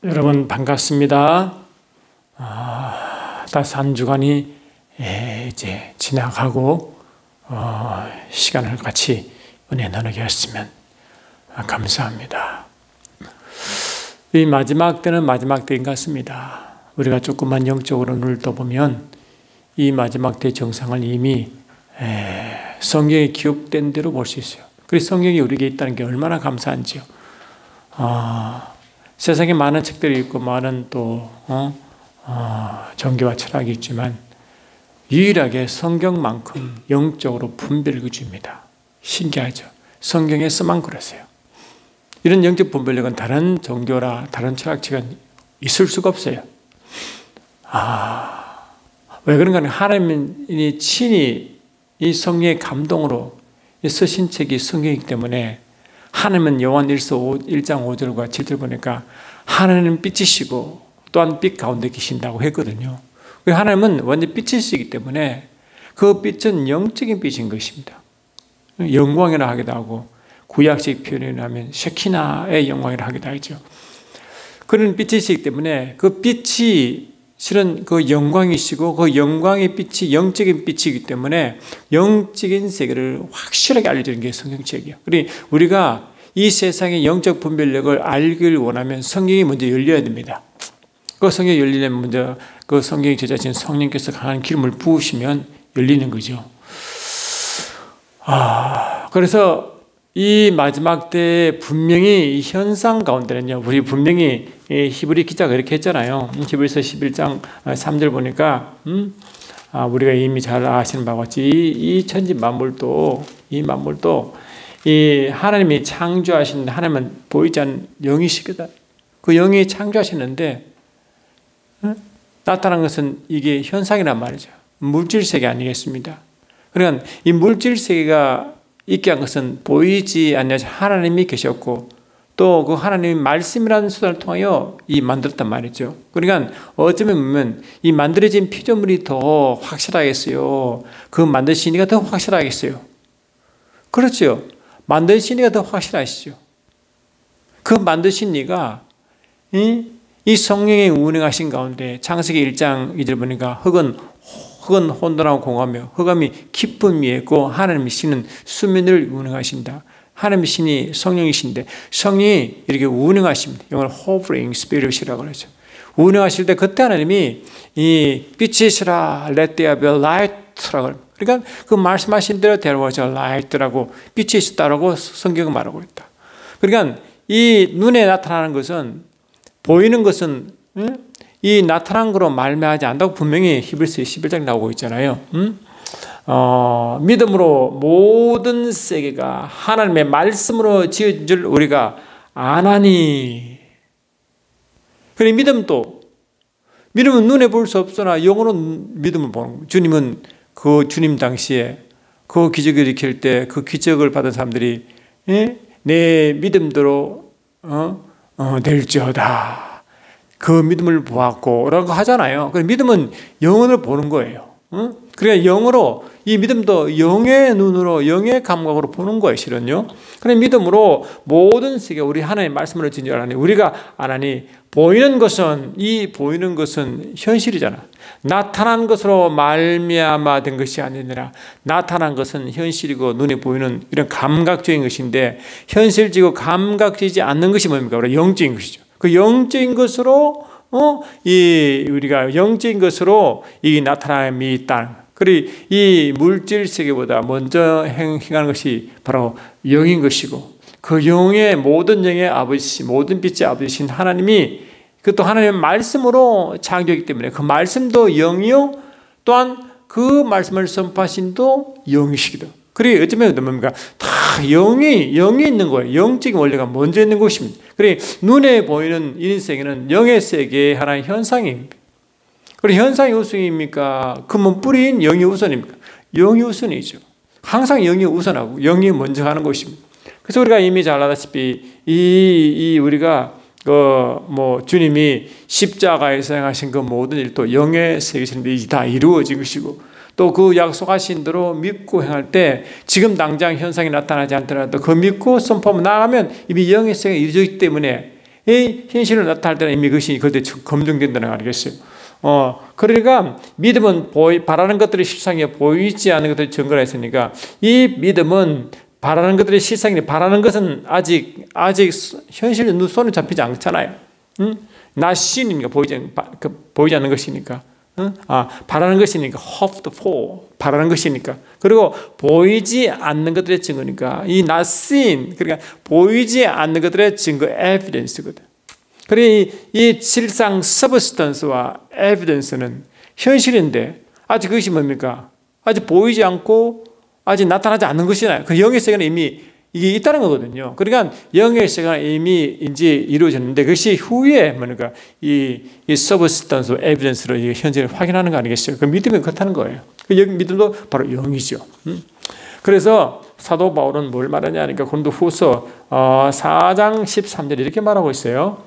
여러분 반갑습니다. 다시 한 주간이 이제 지나가고 시간을 같이 은혜 나누게 했으면 감사합니다. 이 마지막 때는 마지막 때인 것 같습니다. 우리가 조금만 영적으로 눈을 떠보면 이 마지막 때 정상을 이미 성경에 기록된 대로 볼 수 있어요. 그래서 성경이 우리에게 있다는 게 얼마나 감사한지요. 세상에 많은 책들이 있고 많은 또 종교와 철학이 있지만 유일하게 성경만큼 영적으로 분별력을 줍니다. 신기하죠. 성경에서만 그러세요. 이런 영적 분별력은 다른 종교나 다른 철학책은 있을 수가 없어요. 왜 그런가 하면 하나님이 친히 이 성령의 감동으로 쓰신 책이 성경이기 때문에 하나님은 요한 1장 5절과 7절 보니까 하나님은 빛이시고 또한 빛 가운데 계신다고 했거든요. 하나님은 완전 빛이시기 때문에 그 빛은 영적인 빛인 것입니다. 영광이라 하기도 하고 구약식 표현을 하면 쉐키나의 영광이라 하기도 하죠. 그런 빛이시기 때문에 그 빛이 실은 그 영광이시고 그 영광의 빛이 영적인 빛이기 때문에 영적인 세계를 확실하게 알려주는 게 성경책이에요. 그러니 우리가 이 세상의 영적 분별력을 알기를 원하면 성경이 먼저 열려야 됩니다. 그 성경이 열리려면 먼저 그 성경의 제자신 성령께서 강한 기름을 부으시면 열리는 거죠. 그래서 이 마지막 때 분명히 현상 가운데는요, 우리 분명히 히브리 기자가 이렇게 했잖아요. 히브리서 11장 3절 보니까 우리가 이미 잘 아시는 바와 같이 이 천지 만물도 이 하나님이 창조하신 하나님은 보이지 않는 영이시거든. 그 영이 창조하시는데 나타난 것은 이게 현상이란 말이죠. 물질 세계 아니겠습니다. 그러니까 이 물질 세계가 있게 한 것은 보이지 않는 하나님이 계셨고 또 그 하나님의 말씀이라는 수단을 통하여 이 만들었단 말이죠. 그러니까 어쩌면 보면 이 만들어진 피조물이 더 확실하겠어요. 그 만드신 이가 더 확실하겠어요. 그렇죠. 만드신 이가 더 확실하시죠. 그 만드신 이가 이 성령의 운행하신 가운데 창세기 1장 2절 보니까 흙은 혼돈하고 공허하며 흑암이 깊은 위에 있고 하나님의 신은 수면을 운행하신다. 하나님의 신이 성령이신데 성령이 이렇게 운행하십니다. 영어로 hovering spirit이라고 그러죠. 운행하실 때 그때 하나님이 이 빛이시라 let there be light라고 그러니까 그 말씀하신 대로 there was a light라고 빛이 있었다라고 성경은 말하고 있다. 그러니까 이 눈에 나타나는 것은 보이는 것은 이 나타난 거로 말미암지 않다고 분명히 히브리서 11장에 나오고 있잖아요. 믿음으로 모든 세계가 하나님의 말씀으로 지어진 줄 우리가 아나니. 그래 믿음은 눈에 볼 수 없으나 영으로 믿음을 보는 거예요. 주님은 그 주님 당시에 그 기적을 일으킬 때 그 기적을 받은 사람들이 내 믿음대로 될지어다. 그 믿음을 보았고 라고 하잖아요. 믿음은 영혼을 보는 거예요. 그러니까 영으로 이 믿음도 영의 눈으로 영의 감각으로 보는 거예요. 실은요. 그래 믿음으로 모든 세계 우리 하나님의 말씀으로 진정하니 우리가 아나니 보이는 것은 현실이잖아. 나타난 것으로 말미암아 된 것이 아니라 나타난 것은 현실이고 눈에 보이는 이런 감각적인 것인데 현실적이고 감각적이지 않는 것이 뭡니까? 우리 영적인 것이죠. 그 영적인 것으로 우리가 영적인 것으로 이 나타남이 있다. 그리고 이 물질 세계보다 먼저 행하는 것이 바로 영인 것이고 그 영의 모든 영의 아버지, 모든 빛의 아버지신 하나님이 그것도 하나님의 말씀으로 창조했기 때문에 그 말씀도 영이요 또한 그 말씀을 선포하신도 영이시기도. 그래 어쩌면 뭡니까? 다 영이 있는 거예요. 영적인 원리가 먼저 있는 것입니다. 그래 눈에 보이는 인생에는 영의 세계의 하나의 현상입니다. 그래 현상이 우선입니까? 그러면 뿌리인 영이 우선입니까? 영이 우선이죠. 항상 영이 우선하고 영이 먼저 가는 것입니다. 그래서 우리가 이미 잘 알다시피 우리가 주님이 십자가에서 행하신 그 모든 일도 영의 세계신데 다 이루어진 것이고 또 그 약속하신 대로 믿고 행할 때 지금 당장 현상이 나타나지 않더라도 그 믿고 선포하면 나가면 이미 영의 세계가 이루어지기 때문에 이 현실을 나타날 때는 이미 그것이 그때 검증된다는 거 아니겠어요? 그러니까 믿음은 바라는 것들이 실상에 보이지 않는 것들이 증거가 있으니까 이 믿음은 바라는 것들이 실상이 바라는 것은 아직 현실에 손에 잡히지 않잖아요. 나신이니까 보이지 않는 것이니까. 바라는 것이니까 hoped for 바라는 것이니까. 그리고 보이지 않는 것들의 증거니까 이 not seen 그러니까 보이지 않는 것들의 증거 evidence거든. 그리고 이 실상 substance와 evidence는 현실인데 아직 그것이 뭡니까? 아직 보이지 않고 아직 나타나지 않는 것이잖아요. 그 영의 세계는 이미 이게 있다는 거거든요. 그러니까 영의 세계가 이미 이제 이루어졌는데 그것이 후에 뭡니까? 이 substance, evidence로 현재를 확인하는 거 아니겠어요? 그 믿음이 그렇다는 거예요. 그 믿음도 바로 영이죠. 그래서 사도 바울은 뭘 말하냐 하니까 고린도 후서 4장 13절 이렇게 말하고 있어요.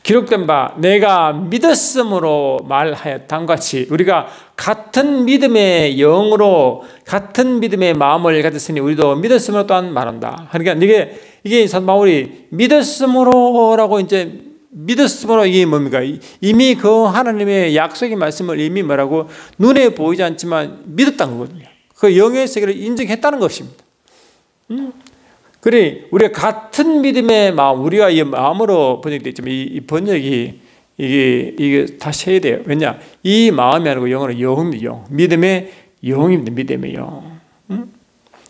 기록된 바 내가 믿었으므로 말하였다과 같이 우리가 같은 믿음의 영으로 같은 믿음의 마음을 가졌으니 우리도 믿었으므로 또한 말한다. 그러니까 이게 사도 바울이 믿었으므로라고 이제 믿었으므로 이게 뭡니까? 이미 그 하나님의 약속의 말씀을 이미 뭐라고 눈에 보이지 않지만 믿었다는 거거든요. 그 영의 세계를 인정했다는 것입니다. 그래, 우리가 같은 믿음의 마음, 우리가 이 마음으로 번역되어 있지만 이 번역이 이게 다시 해야 돼요. 왜냐? 이 마음이 아니고 영어로 영입니다. 영. 믿음의 영입니다. 믿음의 영.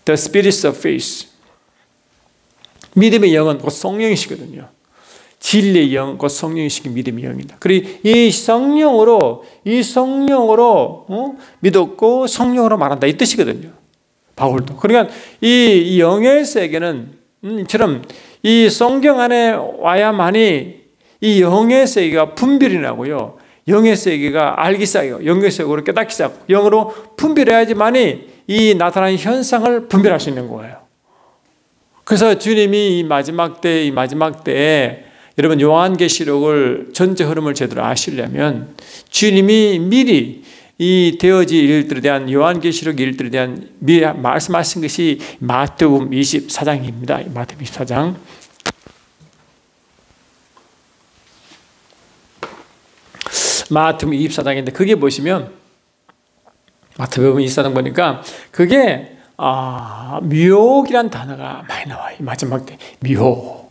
The Spirit of Faith. 믿음의 영은 곧 성령이시거든요. 진리의 영, 곧 성령이시기 믿음의 영이다. 그리고 이 성령으로 믿었고 성령으로 말한다. 이 뜻이거든요. 바울도. 그러니까 이 영의 세계는 처럼 이 성경 안에 와야만이 이 영의 세계가 분별이 나고요. 영의 세계가 알기 시작해요. 영의 세계로 깨닫기 시작. 영으로 분별해야지만이 이 나타나는 현상을 분별할 수 있는 거예요. 그래서 주님이 이 마지막 때에 여러분 요한계시록을 전체 흐름을 제대로 아시려면 주님이 미리 이 되어질 일들에 대한 요한계시록 일들에 대한 말씀하신 것이 마태복음 24장입니다. 마태복음 24장. 마태복음 24장인데 그게 보시면 마태복음 24장 보니까 그게 미혹이란 단어가 많이 나와요. 마지막 때 미혹.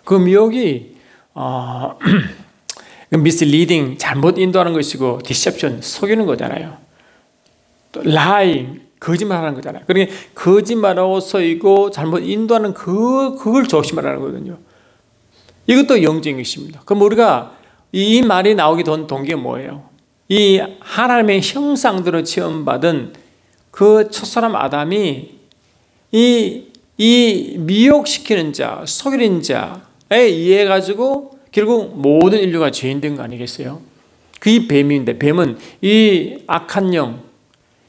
그 미혹이 misleading, 잘못 인도하는 것이고 deception, 속이는 거잖아요. 또 lying, 거짓말하는 거잖아요. 그러니까 거짓말하고 속이고 잘못 인도하는 그걸 조심하라는 거거든요. 이것도 영적인 것입니다. 그럼 우리가 이 말이 나오게 된 동기가 뭐예요? 이 하나님의 형상대로 지음받은 그 첫사람 아담이 이 미혹시키는 자, 속이는 자에 의해 가지고 결국 모든 인류가 죄인 된 거 아니겠어요? 그게 뱀인데 뱀은 이 악한 영,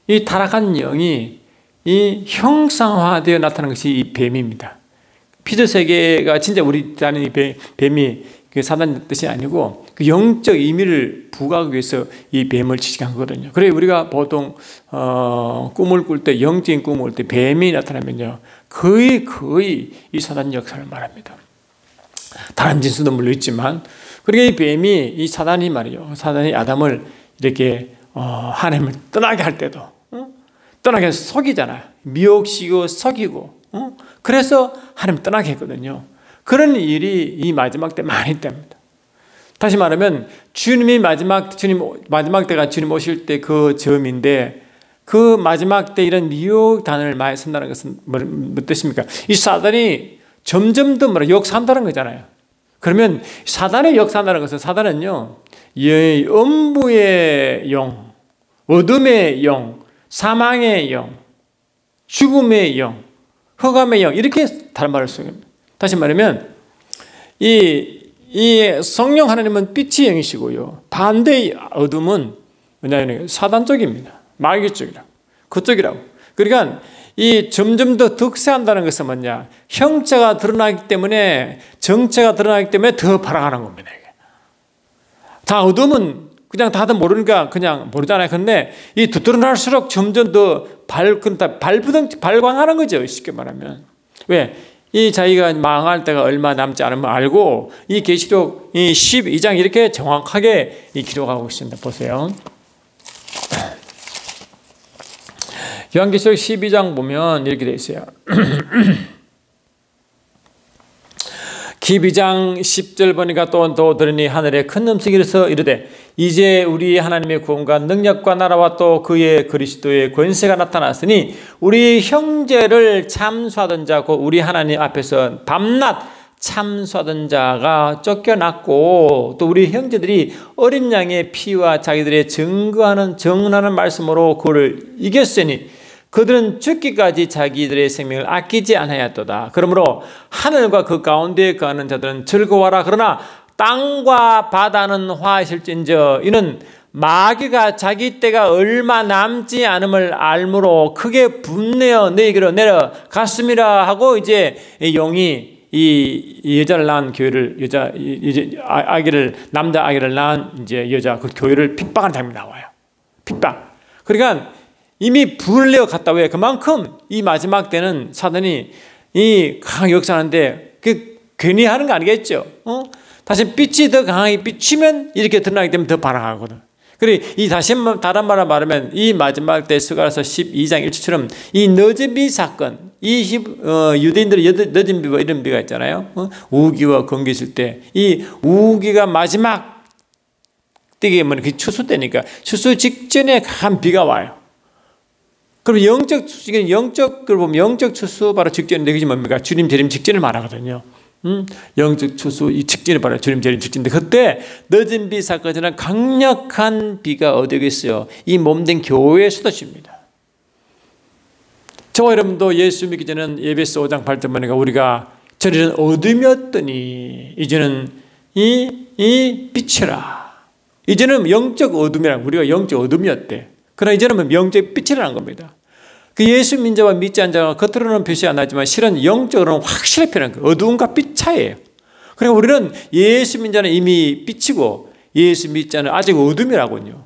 이 타락한 영이 이 형상화되어 나타나는 것이 이 뱀입니다. 피조 세계가 진짜 우리 다는 뱀이 그 사단의 뜻이 아니고 그 영적 의미를 부과하기 위해서 이 뱀을 지칭한 거거든요. 그래 우리가 보통 꿈을 꿀 때 영적인 꿈을 꿀 때 뱀이 나타나면요 거의 이 사단 역사를 말합니다. 다른 진수도 물론 있지만 그러니까 이 뱀이 이 사단이 말이요 사단이 아담을 이렇게 하나님을 떠나게 할 때도 떠나게 해서 속이잖아요. 미혹시키고 속이고 그래서 하나님 떠나게 했거든요. 그런 일이 이 마지막 때 많이 있답니다. 다시 말하면 주님 마지막 때가 주님 오실 때 그 점인데 그 마지막 때 이런 미혹 단어를 많이 쓴다는 것은 뭐 뜻입니까? 이 사단이 점점 더 역사한다는 거잖아요. 그러면 사단의 역사한다는 것은 사단은요 음부의 영, 어둠의 영, 사망의 영, 죽음의 영, 흑암의 영 이렇게 다른 말을 쓰습니다. 다시 말하면 이 성령 하나님은 빛의 영이시고요 반대의 어둠은 뭐냐면 사단 쪽입니다. 마귀 쪽이라고 그쪽이라고. 그러니까 이 점점 더 득세한다는 것은 뭐냐? 형체가 드러나기 때문에 정체가 드러나기 때문에 더 발악하는 겁니다. 이게. 다 어둠은 그냥 다들 모르니까 그냥 모르잖아요. 근데 이 드러날수록 점점 더 발광하는 거죠. 쉽게 말하면. 왜? 이 자기가 망할 때가 얼마 남지 않으면 알고 이 계시록 이 12장 이렇게 정확하게 기록하고 있습니다. 보세요. 요한계시록 12장 보면 이렇게 되어 있어요. 12장 10절 보니까 또 들으니 하늘에 큰 음성이 일어서 이르되 이제 우리 하나님의 구원과 능력과 나라와 또 그의 그리스도의 권세가 나타났으니 우리 형제를 참수하던 자 곧 우리 하나님 앞에서 밤낮 참수하던 자가 쫓겨났고 또 우리 형제들이 어린 양의 피와 자기들의 정하는 말씀으로 그를 이겼으니 그들은 죽기까지 자기들의 생명을 아끼지 않았도다. 그러므로 하늘과 그 가운데에 거하는 자들은 즐거워하라. 그러나 땅과 바다는 화하실진저 이는 마귀가 자기 때가 얼마 남지 않음을 알므로 크게 분내어 너희에게로 내려갔음이라 하고 이제 영이 이 여자를 낳은 교회를 남자 아기를 낳은 이제 여자 그 교회를 핍박하는 장면이 나와요. 핍박. 그러니까 이미 불을 내어 갔다. 왜? 그만큼 이 마지막 때는 사단이 이 강하게 역사하는데 그 괜히 하는 거 아니겠죠? 다시 빛이 더 강하게 비치면 이렇게 드러나기 때문에 더 발광하거든. 그리고 이 다시 다른 말로 말하면 이 마지막 때 스가랴서 12장 1절처럼 이 너즈비 사건, 유대인들의 너즈비와 이런 비가 있잖아요. 우기와 건기 있을 때 이 우기가 마지막 때게 뭐냐 그 추수 때니까 추수 직전에 강한 비가 와요. 그럼 영적을 보면 영적 추수 바로 직전인데 그게 뭡니까? 주님 재림 직전을 말하거든요. 영적 추수 이 직전이 바로 주님 재림 직전인데 그때 늦은 비 사건은 강력한 비가 어디겠어요? 이 몸된 교회에 쏟아집니다. 저와 여러분도 예수 믿기 전에는 에베소 5장 8절 보니까 우리가 전에는 어둠이었더니 이제는 이 빛이라. 이제는 영적 어둠이라. 우리가 영적 어둠이었대. 그러나 이제는 영적 빛이라는 겁니다. 그 예수 믿는 자와 믿지 않는 자가 겉으로는 표시 안 나지만 실은 영적으로는 확실히 표현한 거예요. 어두움과 빛 차이예요. 그러니까 우리는 예수 믿는 자는 이미 빛이고 예수 믿지 않는 자는 아직 어둠이라고요.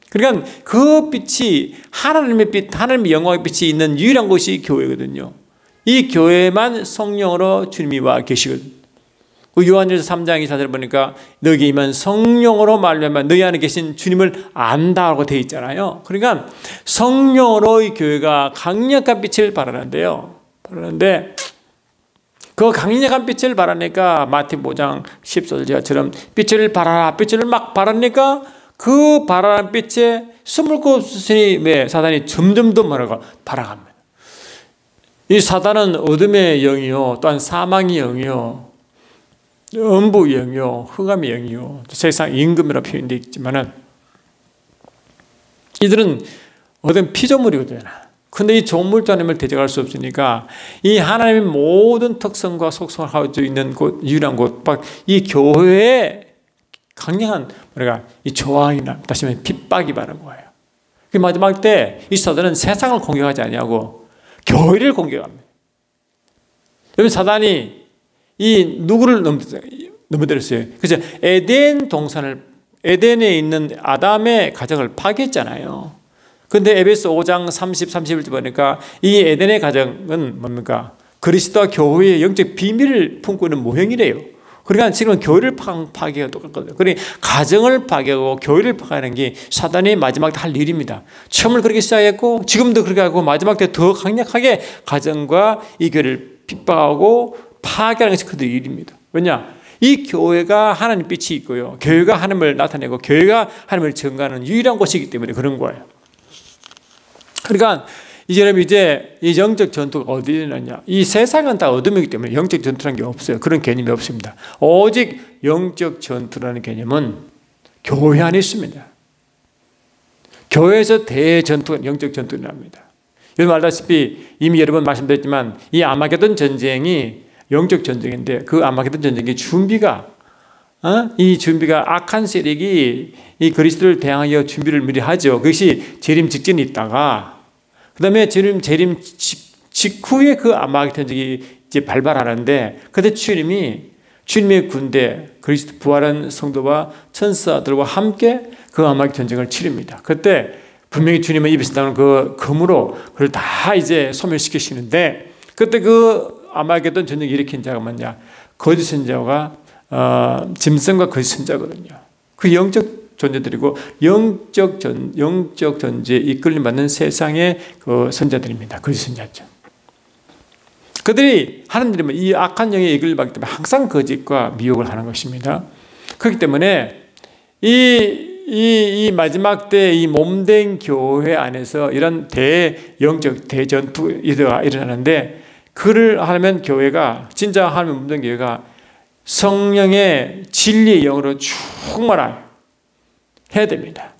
그러니까 그 빛이 하나님의 빛, 하나님의 영광의 빛이 있는 유일한 곳이 교회거든요. 이 교회만 성령으로 주님이 와 계시거든요. 그 요한일서 3장 24절 보니까 너희에게 임한 성령으로 말미암아 너희 안에 계신 주님을 안다고 되어 있잖아요. 그러니까 성령으로 이 교회가 강력한 빛을 발하는데요. 발하는데 그 강력한 빛을 발하니까 마태복음 5장 14절처럼 빛을 발하라 빛을 막 발하니까 그 발하는 빛에 숨을 곳 없으니 왜 사단이 점점 더 뭐라고 발아갑니다. 이 사단은 어둠의 영이요 또한 사망의 영이요 음부의 영이요 흑암의 영이요 세상 임금이라고 표현되어 있지만은 이들은 어떤 피조물이거든요. 근데 이 조물주 하나님을 대적할 수 없으니까 이 하나님의 모든 특성과 속성을 가지고 있는 곳 유일한 곳 이 교회에 강력한 이 저항이나 다시 말하면 핍박이 바른 거예요. 그 마지막 때 이 사단은 세상을 공격하지 아니하고 교회를 공격합니다. 여러분 사단이 이 누구를 넘어뜨렸어요? 그래서 에덴에 있는 아담의 가정을 파괴했잖아요. 근데 에베소 5장 30, 31절 보니까 이 에덴의 가정은 뭡니까? 그리스도와 교회의 영적 비밀을 품고 있는 모형이래요. 그러니까 지금은 교회를 파괴가 똑같거든요. 그러니 가정을 파괴하고 교회를 파괴하는 게 사단이 마지막 때 할 일입니다. 처음을 그렇게 시작했고 지금도 그렇게 하고 마지막 때 더 강력하게 가정과 이 교회를 핍박하고 파괴하는 것이 그들의 일입니다. 왜냐? 이 교회가 하나님 빛이 있고요. 교회가 하나님을 나타내고 교회가 하나님을 증거하는 유일한 곳이기 때문에 그런 거예요. 그러니까 이제 이 영적 전투가 어디에 있느냐? 이 세상은 다 어둠이기 때문에 영적 전투라는 게 없어요. 그런 개념이 없습니다. 오직 영적 전투라는 개념은 교회 안에 있습니다. 교회에서 대전투가 영적 전투를 합니다. 여러분 알다시피 이미 여러 번 말씀드렸지만 이 아마게돈 전쟁이 영적 전쟁인데 그 아마게돈 전쟁의 준비가 이 준비가 악한 세력이 이 그리스도를 대항하여 준비를 미리 하죠. 그것이 재림 직전에 있다가 그 다음에 재림 직후에 그 아마게돈 전쟁이 이제 발발하는데 그때 주님이 주님의 군대, 그리스도 부활한 성도와 천사들과 함께 그 아마겟 전쟁을 치릅니다. 그때 분명히 주님은 입에서 나오는 그 검으로 그걸 다 이제 소멸시키시는데, 그때 그 아마겟돈 전쟁을 일으킨 자가 뭐냐? 거짓 선자가 짐승과 거짓 선자거든요. 그 영적 존재들이고 영적 존재에 이끌림 받는 세상의 그 선자들입니다. 거짓 선자죠. 그들이 하나님은 이 악한 영에 이끌림 받기 때문에 항상 거짓과 미혹을 하는 것입니다. 그렇기 때문에 이 마지막 때 이 몸된 교회 안에서 이런 대영적 대전투 이드가 일어나는데, 그를 하면 교회가 진짜 하나님 몸된 교회가 성령의 진리의 영으로 충만해야 됩니다.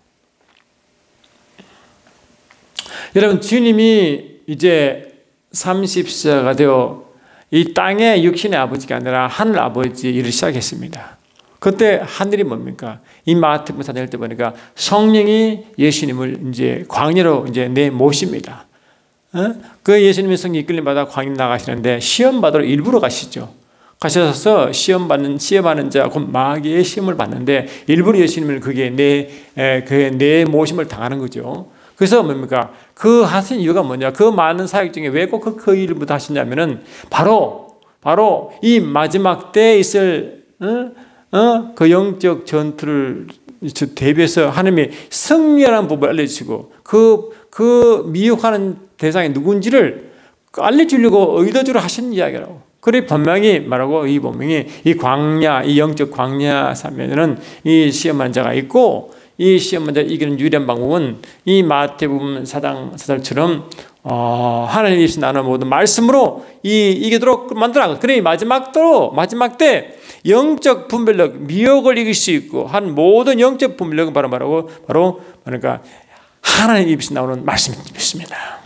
여러분, 주님이 이제 30세가 되어 이 땅의 육신의 아버지가 아니라 하늘 아버지 일을 시작했습니다. 그때 하늘이 뭡니까? 이 마태복음 4장 때 보니까 성령이 예수님을 이제 광야로 이제 내모십니다. 그 예수님의 성령 이끌림 받아 광야 나가시는데 시험 받으러 일부러 가시죠. 가셔서 시험하는 자, 곧 마귀의 시험을 받는데 일부러 예수님을 그게 내 모심을 당하는 거죠. 그래서 뭡니까? 그 하신 이유가 뭐냐? 그 많은 사역 중에 왜 꼭 그 일부터 하시냐면은 바로 이 마지막 때에 있을 그 영적 전투를 대비해서 하나님이 승리하는 법을 알려주시고 그 미혹하는 대상이 누군지를 알려주려고 의도적으로 하신 이야기라고. 그래 분명히 말하고, 이 본명이 이 광야, 이 영적 광야 사면에는 이 시험한 자가 있고, 이 시험한 자를 이기는 유일한 방법은 이 마태복음 4장처럼 하나님이 입에서 나는 모든 말씀으로 이기도록 만들어. 그래 마지막 때 영적 분별력, 미혹을 이길 수 있고 한 모든 영적 분별력은 바로 그러니까 하나님 입에서 나오는 말씀입니다.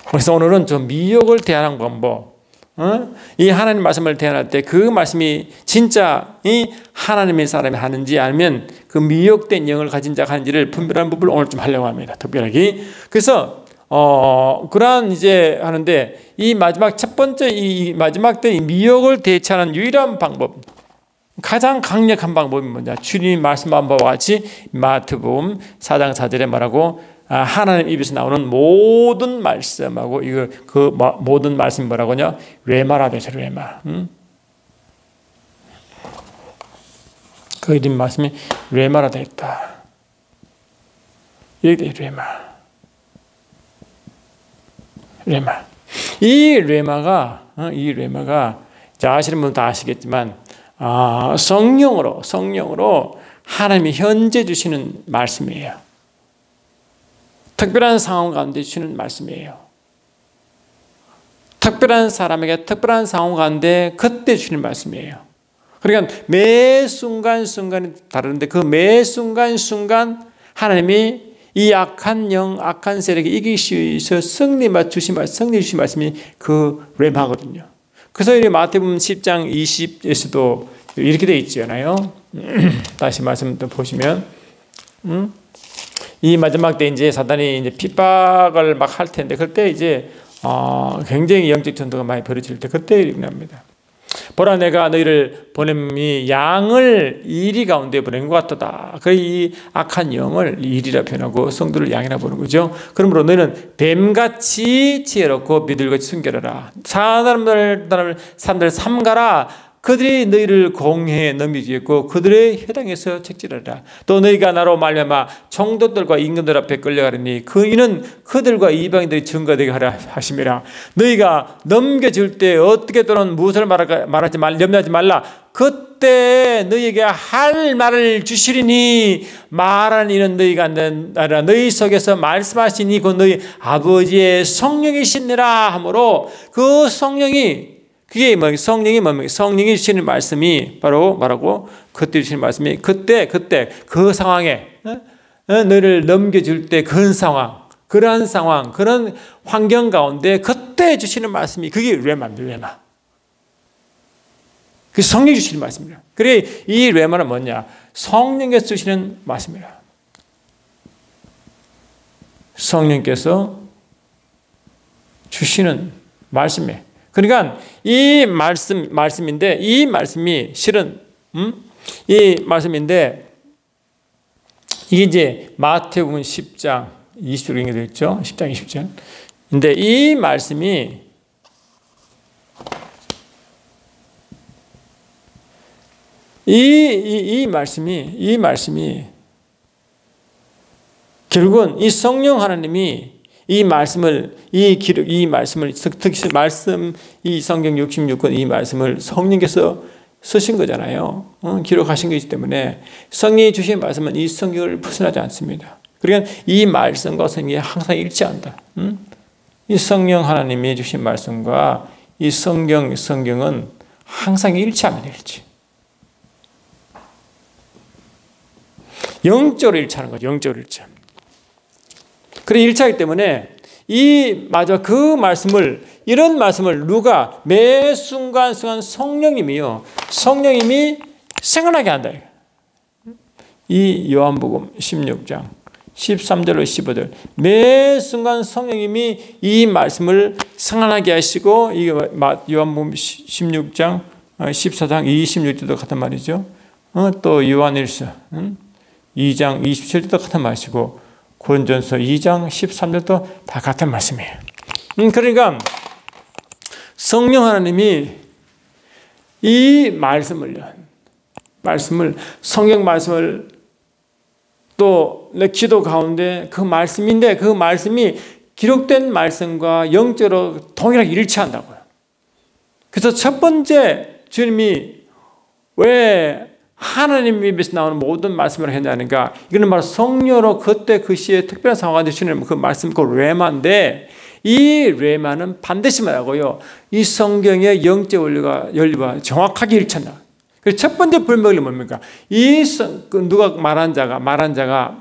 그래서 오늘은 저 미혹을 대하는 방법, 이 하나님 말씀을 대할 때 그 말씀이 진짜 이 하나님의 사람이 하는지 아니면 그 미혹된 영을 가진 자가 하는지를 분별하는 법을 오늘 좀 하려고 합니다. 특별하게. 그래서 그러한 이제 하는데, 이 마지막 첫 번째 이 마지막 때 이 미혹을 대처하는 유일한 방법, 가장 강력한 방법이 뭐냐? 주님이 말씀한 바와 같이 마태복음 4장 4절에 말하고, 하나님 입에서 나오는 모든 말씀하고, 이거 그 모든 말씀이 뭐라고냐? 레마라 되죠, 레마. 그 이름 말씀이 레마라 되었다. 이게 레마. 이 레마가 자, 아시는 분은 다 아시겠지만 성령으로 하나님이 현재 주시는 말씀이에요. 특별한 상황 가운데 주시는 말씀이에요. 특별한 사람에게 특별한 상황 가운데 그때 주시는 말씀이에요. 그러니까 매 순간순간이 다른데, 그 매 순간순간 하나님이 이 악한 영, 악한 세력에 이기시 위해서 승리 주신 말씀이 그 레마거든요. 그래서 이 마태복음 10장 20에서도 이렇게 되어 있잖아요. 다시 말씀 또 보시면, 이 마지막 때 이제 사단이 이제 핍박을 막 할 텐데, 그때 이제 굉장히 영적 전투가 많이 벌어질 때 그때 일어납니다. 보라, 내가 너희를 보냄이 양을 이리 가운데 보낸 것 같도다. 그 이 악한 영을 이리라 표현하고 성도를 양이라 보는 거죠. 그러므로 너희는 뱀같이 지혜롭고 비둘같이 순결하라. 사람들 삼가라. 그들이 너희를 공회에 넘겨주겠고 그들의 회당에서 책질하라. 또 너희가 나로 말미암아 총독들과 임금들 앞에 끌려가리니 이는 그들과 이방인들이 증거되게 하라 하심이라. 너희가 넘겨줄 때 어떻게 또는 무엇을 말하지 말라, 염려하지 말라. 그때 너희에게 할 말을 주시리니 말하는 이는 너희가 아니라 너희 속에서 말씀하시니 그 너희 아버지의 성령이시니라 하므로, 그 성령이 그게 성령이 뭡니까? 성령이 주시는 말씀이 바로 말하고, 그때 주시는 말씀이 그때 그 상황에 너를 넘겨줄 때 그런 상황, 그런 환경 가운데 그때 주시는 말씀이 그게 레마입니다. 그 성령이 주시는 말씀이라. 그래 이 레마는 뭐냐? 성령께서 주시는 말씀이라. 성령께서 주시는 말씀에 그러니까 이 말씀인데 이 말씀이 실은 이 말씀인데 이게 이제 마태복음 10장 20절에 되어 있죠. 10장 20절. 근데 이 말씀이 이 말씀이 결국은 이 성령 하나님이 이 말씀을 특히 이 성경 66권 이 말씀을 성령께서 쓰신 거잖아요. 기록하신 것이기 때문에 성령이 주신 말씀은 이 성경을 벗어나지 않습니다. 그러니까 이 말씀과 성경이 항상 일치한다. 이 성령 하나님이 주신 말씀과 이 성경은 항상 일치합니다. 영적으로 일치하는 거죠. 영적으로 일치. 그래 일치하기 때문에 그 말씀을 이런 말씀을 누가 매 순간순간 성령님이 생각나게 한다. 이 요한복음 16장 13절로 15절 매 순간 성령님이 이 말씀을 생각나게 하시고 이 요한복음 16장 14장 26절도 같은 말이죠. 또 요한일서 2장 27절도 같은 말이고 고린도전서 2장 13절도 다 같은 말씀이에요. 그러니까 성령 하나님이 이 성경 말씀을 또 내 기도 가운데 그 말씀인데 그 말씀이 기록된 말씀과 영적으로 동일하게 일치한다고요. 그래서 첫 번째 주님이 왜 하나님 입에서 나오는 모든 말씀을 했냐니까 이거는 바로 성령으로 그때 그 시에 특별한 상황에 주시는 그 말씀 그 레마인데 이 레마는 반드시 말하고요. 이 성경의 영적 원리와 정확하게 일치한다. 그래서 첫 번째 분명히 뭡니까? 누가 말한 자가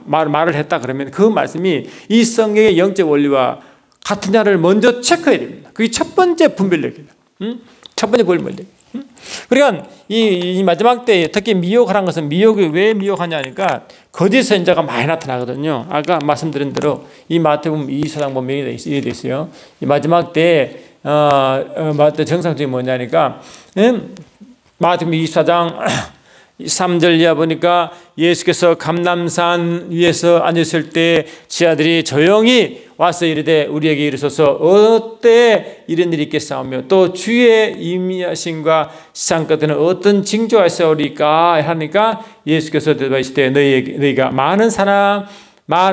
말을 했다 그러면 그 말씀이 이 성경의 영적 원리와 같은 자를 먼저 체크해야 됩니다. 그게 첫 번째 분별력이다. 첫 번째 분별력. 그러니까 이 마지막 때에 특히 미혹하라는 것은 미혹이 왜 미혹하냐니까 거짓 선지자가 많이 나타나거든요. 아까 말씀드린 대로 이 마태복음 24장 보면 이게 돼 있어요. 이 마지막 때에 마태 정상적이 뭐냐니까 마태복음 24장 3절 이하 보니까 예수께서 감람산 위에서 앉으실 때 지하들이 조용히 와서 이르되 우리에게 이르소서 어때 이런 일이 있겠사오며 또 주의 임하심과 세상 끝에는 어떤 징조가 있사오리까 하니까 예수께서 대답하시되 너희가 많은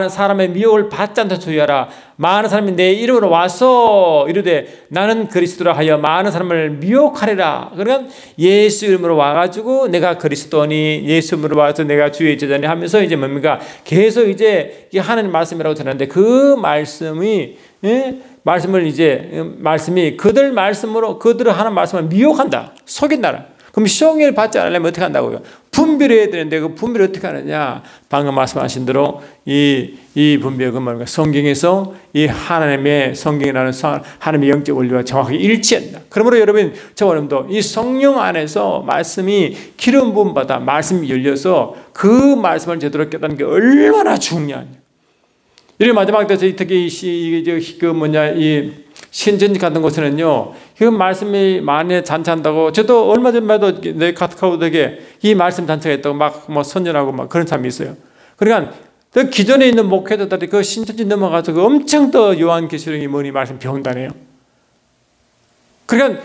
사람의 미혹을 받지 않도록 주의하라. 많은 사람이 내 이름으로 와서 이르되 나는 그리스도라 하여 많은 사람을 미혹하리라. 그러니까 예수 이름으로 와가지고 내가 그리스도니 예수 이름으로 와서 내가 주의 제자니 하면서 이제 뭡니까? 계속 이제 하나님 말씀이라고 전하는데 그 말씀이 그들 말씀으로 그들을 하는 말씀을 미혹한다. 속인다라. 그럼 시험을 받지 않으려면 어떻게 한다고요? 분별해야 되는데 그 분별을 어떻게 하느냐? 방금 말씀하신 대로 이 분별은 뭡니까? 성경에서 이 하나님의 성경이라는 하나님의 영적 원리와 정확하게 일치한다. 그러므로 여러분 저와 여러분도 이 성령 안에서 말씀이 기름 부음 받아 말씀이 열려서 그 말씀을 제대로 깨닫는 게 얼마나 중요하냐. 이런 마지막 때 특히 이 신전지 같은 곳에는요, 그 말씀이 많이 잔치한다고, 저도 얼마 전에도 내 카카오톡에 이 말씀 잔치가 있다고 막 선전하고 막 그런 사람이 있어요. 그러니까 그 기존에 있는 목회자들이 그 신천지 넘어가서 그 엄청 더 요한계시록이 뭐니 말씀 배운다네요. 그러니까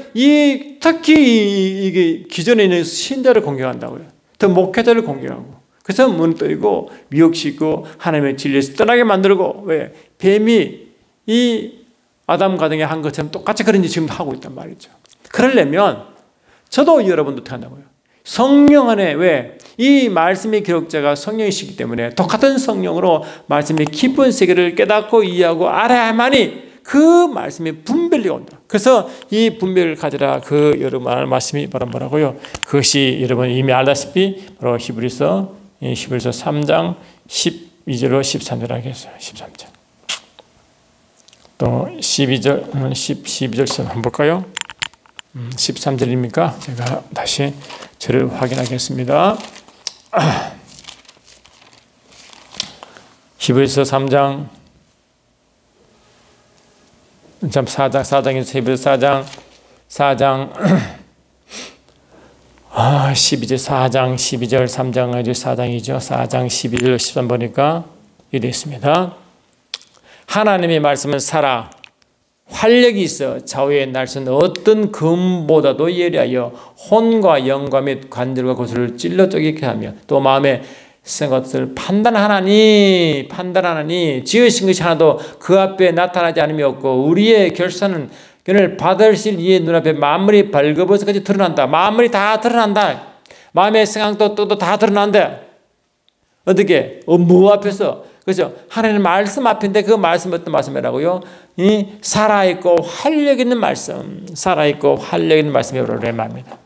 특히 이게 기존에 있는 신자를 공격한다고요. 더 목회자를 공격하고. 그래서 무너뜨리고 미혹시키고 하나님의 진리에서 떠나게 만들고 왜? 뱀이 이 아담 가정에 한 것처럼 똑같이 그런 짓 지금 하고 있단 말이죠. 그러려면 저도 여러분도 어떻게 한다고요? 성령 안에 왜? 이 말씀의 기록자가 성령이시기 때문에 똑같은 성령으로 말씀의 깊은 세계를 깨닫고 이해하고 알아야만이 그 말씀의 분별력이 온다. 그래서 이 분별을 가지라 그 여러분 말씀이 바로 뭐라고요? 그것이 여러분 이미 알다시피 바로 히브리서 3장 12절로 13절 하겠어요. 13절. 또 12절 한번 볼까요? 13절입니까? 제가 다시 절을 확인하겠습니다. 히브리서 3장 4장에서 히브리서 4장 4장 12절 4장 12절 3장 4장이죠. 4장 12절 13 보니까 이렇게 있습니다. 하나님의 말씀은 살아 활력이 있어 좌우의 날선 어떤 금보다도 예리하여 혼과 영과 및 관절과 고수를 찔러 쪼개게 하며 또 마음의 생각을 판단하나니 지으신 것이 하나도 그 앞에 나타나지 않음이 없고 우리의 결산은 그를 받으실 이의 눈앞에 만물이 벌거벗어까지 드러난다. 만물이 다 드러난다. 마음의 생각도 뜻도 다 드러난다. 어떻게? 뭐 앞에서? 그렇죠? 하나님 말씀 앞인데 그 말씀 어떤 말씀이라고요? 이 살아있고 활력 있는 말씀. 살아있고 활력 있는 말씀이 바로 레마입니다.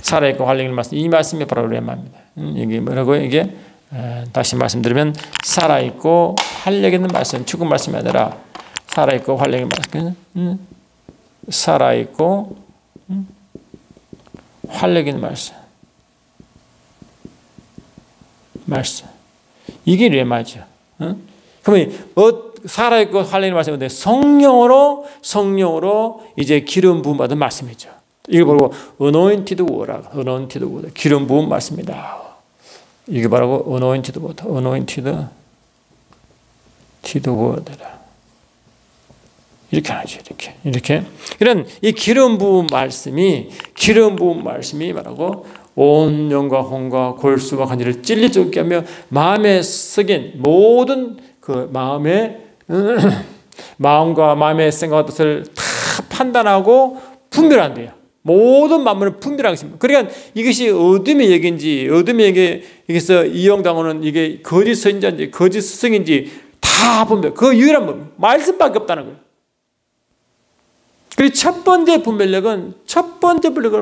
살아있고 활력 있는 말씀. 이 말씀이 바로 레마입니다. 이게 뭐라고요? 이게 다시 말씀드리면 살아있고 활력 있는 말씀. 죽은 말씀이 아니라 살아있고 활력 있는 말씀. 살아있고 활력 있는 말씀. 말씀. 이게 레마죠. 그러면 살아있고 활력 있는 말씀인데 성령으로 이제 기름 부음 받은 말씀이죠. 이거 바로 anointed word라고. anointed word. 기름 부음 말씀이다. 이게 바로 anointed word. anointed word다. 이렇게 하죠. 이렇게. 이런 이 기름 부음 말씀이 말하고 온 영과 혼과 골수와 관절을 찔리 쫓게 하며 마음에 썩인 모든 그 마음과 마음의 생각과 뜻을 다 판단하고 분별한대요. 모든 만물은 분별하고 있습니다. 그러니까 이것이 어둠의 얘기인지 어둠의 얘기에서 이용당하는 이게 거짓 선지자인지 거짓 스승인지 다 분별. 그 유일한 법 말씀밖에 없다는 거예요. 그리고 첫 번째 분별력은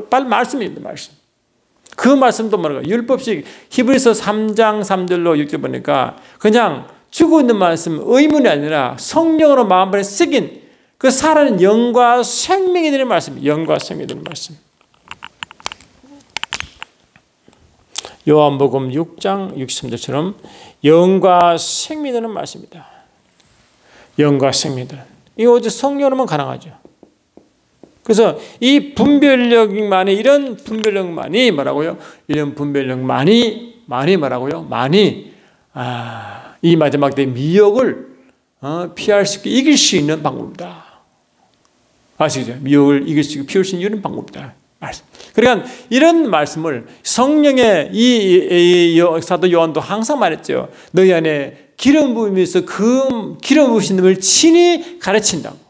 빨리 말씀입니다. 말씀. 그 말씀도 뭐라고 율법식 히브리서 3장 3절로 6절 보니까 그냥 주고 있는 말씀 의문이 아니라 성령으로 마음에 새긴 그 살아있는 영과 생명이 되는 말씀. 영과 생명이 되는 말씀. 요한복음 6장 63절처럼 영과 생명이 되는 말씀입니다. 영과 생명이 되는. 이거 어제 성령으로만 가능하죠. 그래서 이 분별력만이 이런 분별력만이 뭐라고요? 이런 분별력만이 뭐라고요? 이 마지막 때 미혹을 피할 수 있게 이길 수 있는 방법이다. 아시죠? 미혹을 이길 수 있게 피할 수 있는 방법이다. 그러니까 이런 말씀을 성령의 이 사도 요한도 항상 말했죠. 너희 안에 기름 부음이 있어 그 기름 부으신 놈을 친히 가르친다고.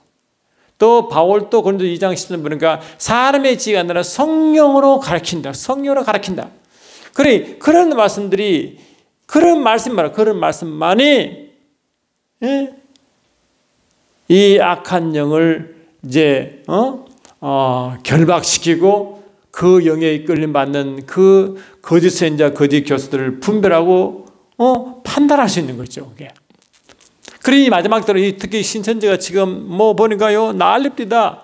또 바울도 고린도 2장 10절 보니까 사람의 지혜가 아니라 성령으로 가르친다. 성령으로 가르친다. 그래 그런 말씀들이 그런 말씀만이 이 악한 영을 이제 결박시키고 그 영에 이끌림 받는 그 거짓 선지자, 거짓 교수들을 분별하고 판단할 수 있는 거죠. 그게. 그래 이 마지막 때로 특히 신천지가 지금 보니까요 난립니다.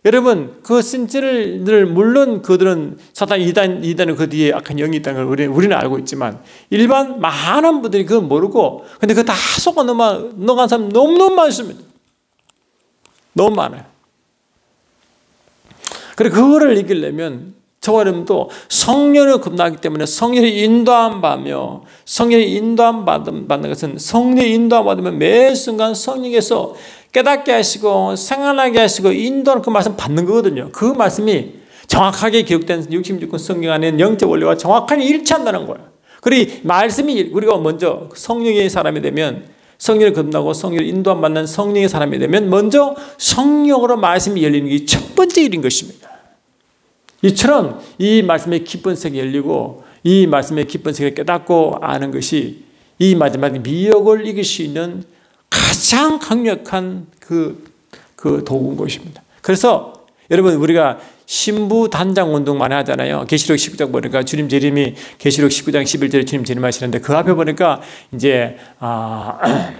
여러분 그 신천지를 물론 그들은 사단 이단은 그 뒤에 악한 영이 있다는 걸 우리는 알고 있지만 일반 많은 분들이 그걸 모르고 근데 그거 다 속아 넘어간 사람 너무너무 많습니다. 너무 많아요. 그래 그거를 이기려면 저와 여러분도 성령을 급락하기 때문에 성령의 인도함 받으며 성령의 인도함 받는 것은 성령의 인도함 받으면 매 순간 성령께서 깨닫게 하시고 생각나게 하시고 인도하는 그 말씀 받는 거거든요. 그 말씀이 정확하게 기록된 66권 성경 안에 영적 원리와 정확하게 일치한다는 거예요. 그리고 말씀이 우리가 먼저 성령의 사람이 되면 성령을 겁나고 성령을 인도함 받는 성령의 사람이 되면 먼저 성령으로 말씀이 열리는 게 첫 번째 일인 것입니다. 이처럼 이 말씀의 깊은 세계 열리고 이 말씀의 깊은 세계를 깨닫고 아는 것이 이 마지막 미혹을 이길 수 있는 가장 강력한 그 도구인 것입니다. 그래서 여러분 우리가 신부 단장 운동 많이 하잖아요. 계시록 19장 보니까 주님 재림이 계시록 19장 11절에 주님 재림하시는데 그 앞에 보니까 이제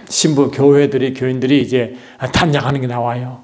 신부 교인들이 이제 단장하는 게 나와요.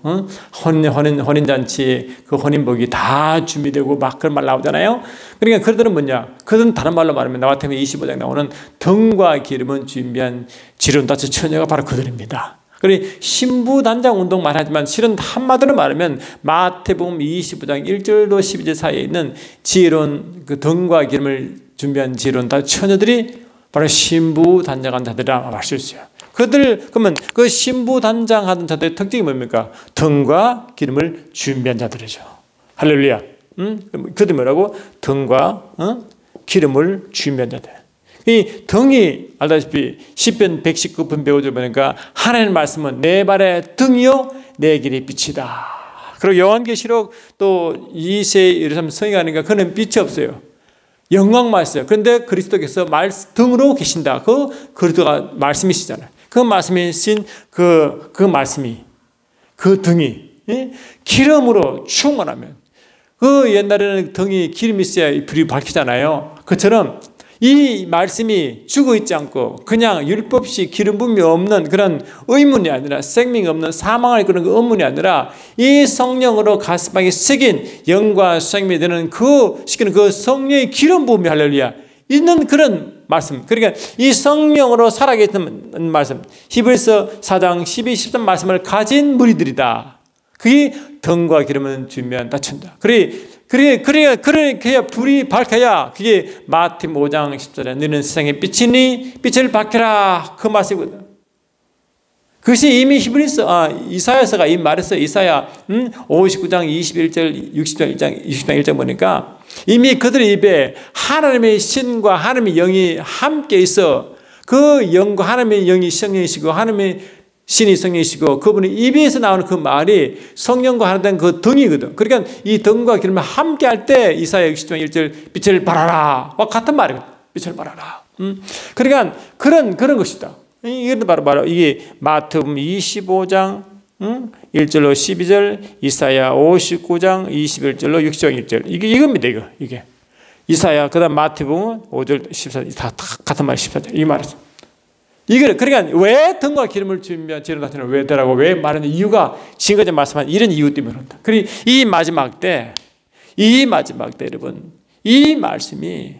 혼인잔치 그 혼인복이 다 준비되고 막 그런 말 나오잖아요. 그러니까 그들은 뭐냐? 그들은 다른 말로 말하면 나와태면 25장 나오는 등과 기름은 준비한 지름다처 처녀가 바로 그들입니다. 그리고 신부단장 운동 말하지만 실은 한마디로 말하면 마태복음 25장 1절로 12절 사이에 있는 지혜로운 그 등과 기름을 준비한 지혜로운 다 처녀들이 바로 신부단장한 자들이라 말 수 있어요. 그러면 그 신부단장하던 자들의 특징이 뭡니까? 등과 기름을 준비한 자들이죠. 할렐루야. 그들이 뭐라고? 등과 기름을 준비한 자들. 이 등이 알다시피 시편 119편 105절 보니까 하나님의 말씀은 내 발의 등이요 내 길의 빛이다. 그리고 요한계시록 또 2세 예루살렘 성에 가니까 그는 빛이 없어요. 영광만 있어요. 그런데 그리스도께서 등으로 계신다. 그 그리스도가 말씀이시잖아요. 그 말씀이신 그 말씀이 그 등이 기름으로 충만하면 그 옛날에는 등이 기름이 있어야 불이 밝히잖아요. 그처럼 이 말씀이 죽어 있지 않고 그냥 율법시 기름 부음이 없는 그런 의문이 아니라 생명이 없는 사망을 그런 의문이 아니라 이 성령으로 가슴방에 새긴 영과 생명이 되는 시키는 그 성령의 기름 부음이 할렐루야 있는 그런 말씀. 그러니까 이 성령으로 살아계시는 말씀. 히브리서 4장 12, 13 말씀을 가진 무리들이다. 그게 등과 기름은 주면 다친다. 그래야 불이 밝혀야 그게 마태복음 5장 14절에 너는 세상의 빛이니 빛을 밝혀라 그 말씀이거든. 그것이 이미 이사야서가 이 말했어요. 이사야 59장 21절 60장 1장 보니까 이미 그들의 입에 하나님의 신과 하나님의 영이 함께 있어 그 영과 하나님의 영이 성령이시고 하나님의 신이 성령이시고 그분의 입에서 나오는 그 말이 성령과 하나 된 그 등이거든. 그러니까 이 등과 기름을 함께 할 때 이사야 60장 1절 빛을 발하라 같은 말이거든. 빛을 발하라. 그러니까 그런 것이다. 이게 바로 이게 마태복음 25장 1절로 12절, 이사야 59장 21절로 60장 1절. 이겁니다. 이게 이사야 그다음 마태복음 5절 14절 다 같은 말 14절 이 말이죠. 그러니까 왜 등과 기름을 준비한 지혜로운 나타나는 왜 되라고 왜 말하는 이유가 지금까지 말씀한 이런 이유 때문에 그런다. 그리고 이 마지막 때 여러분 이 말씀이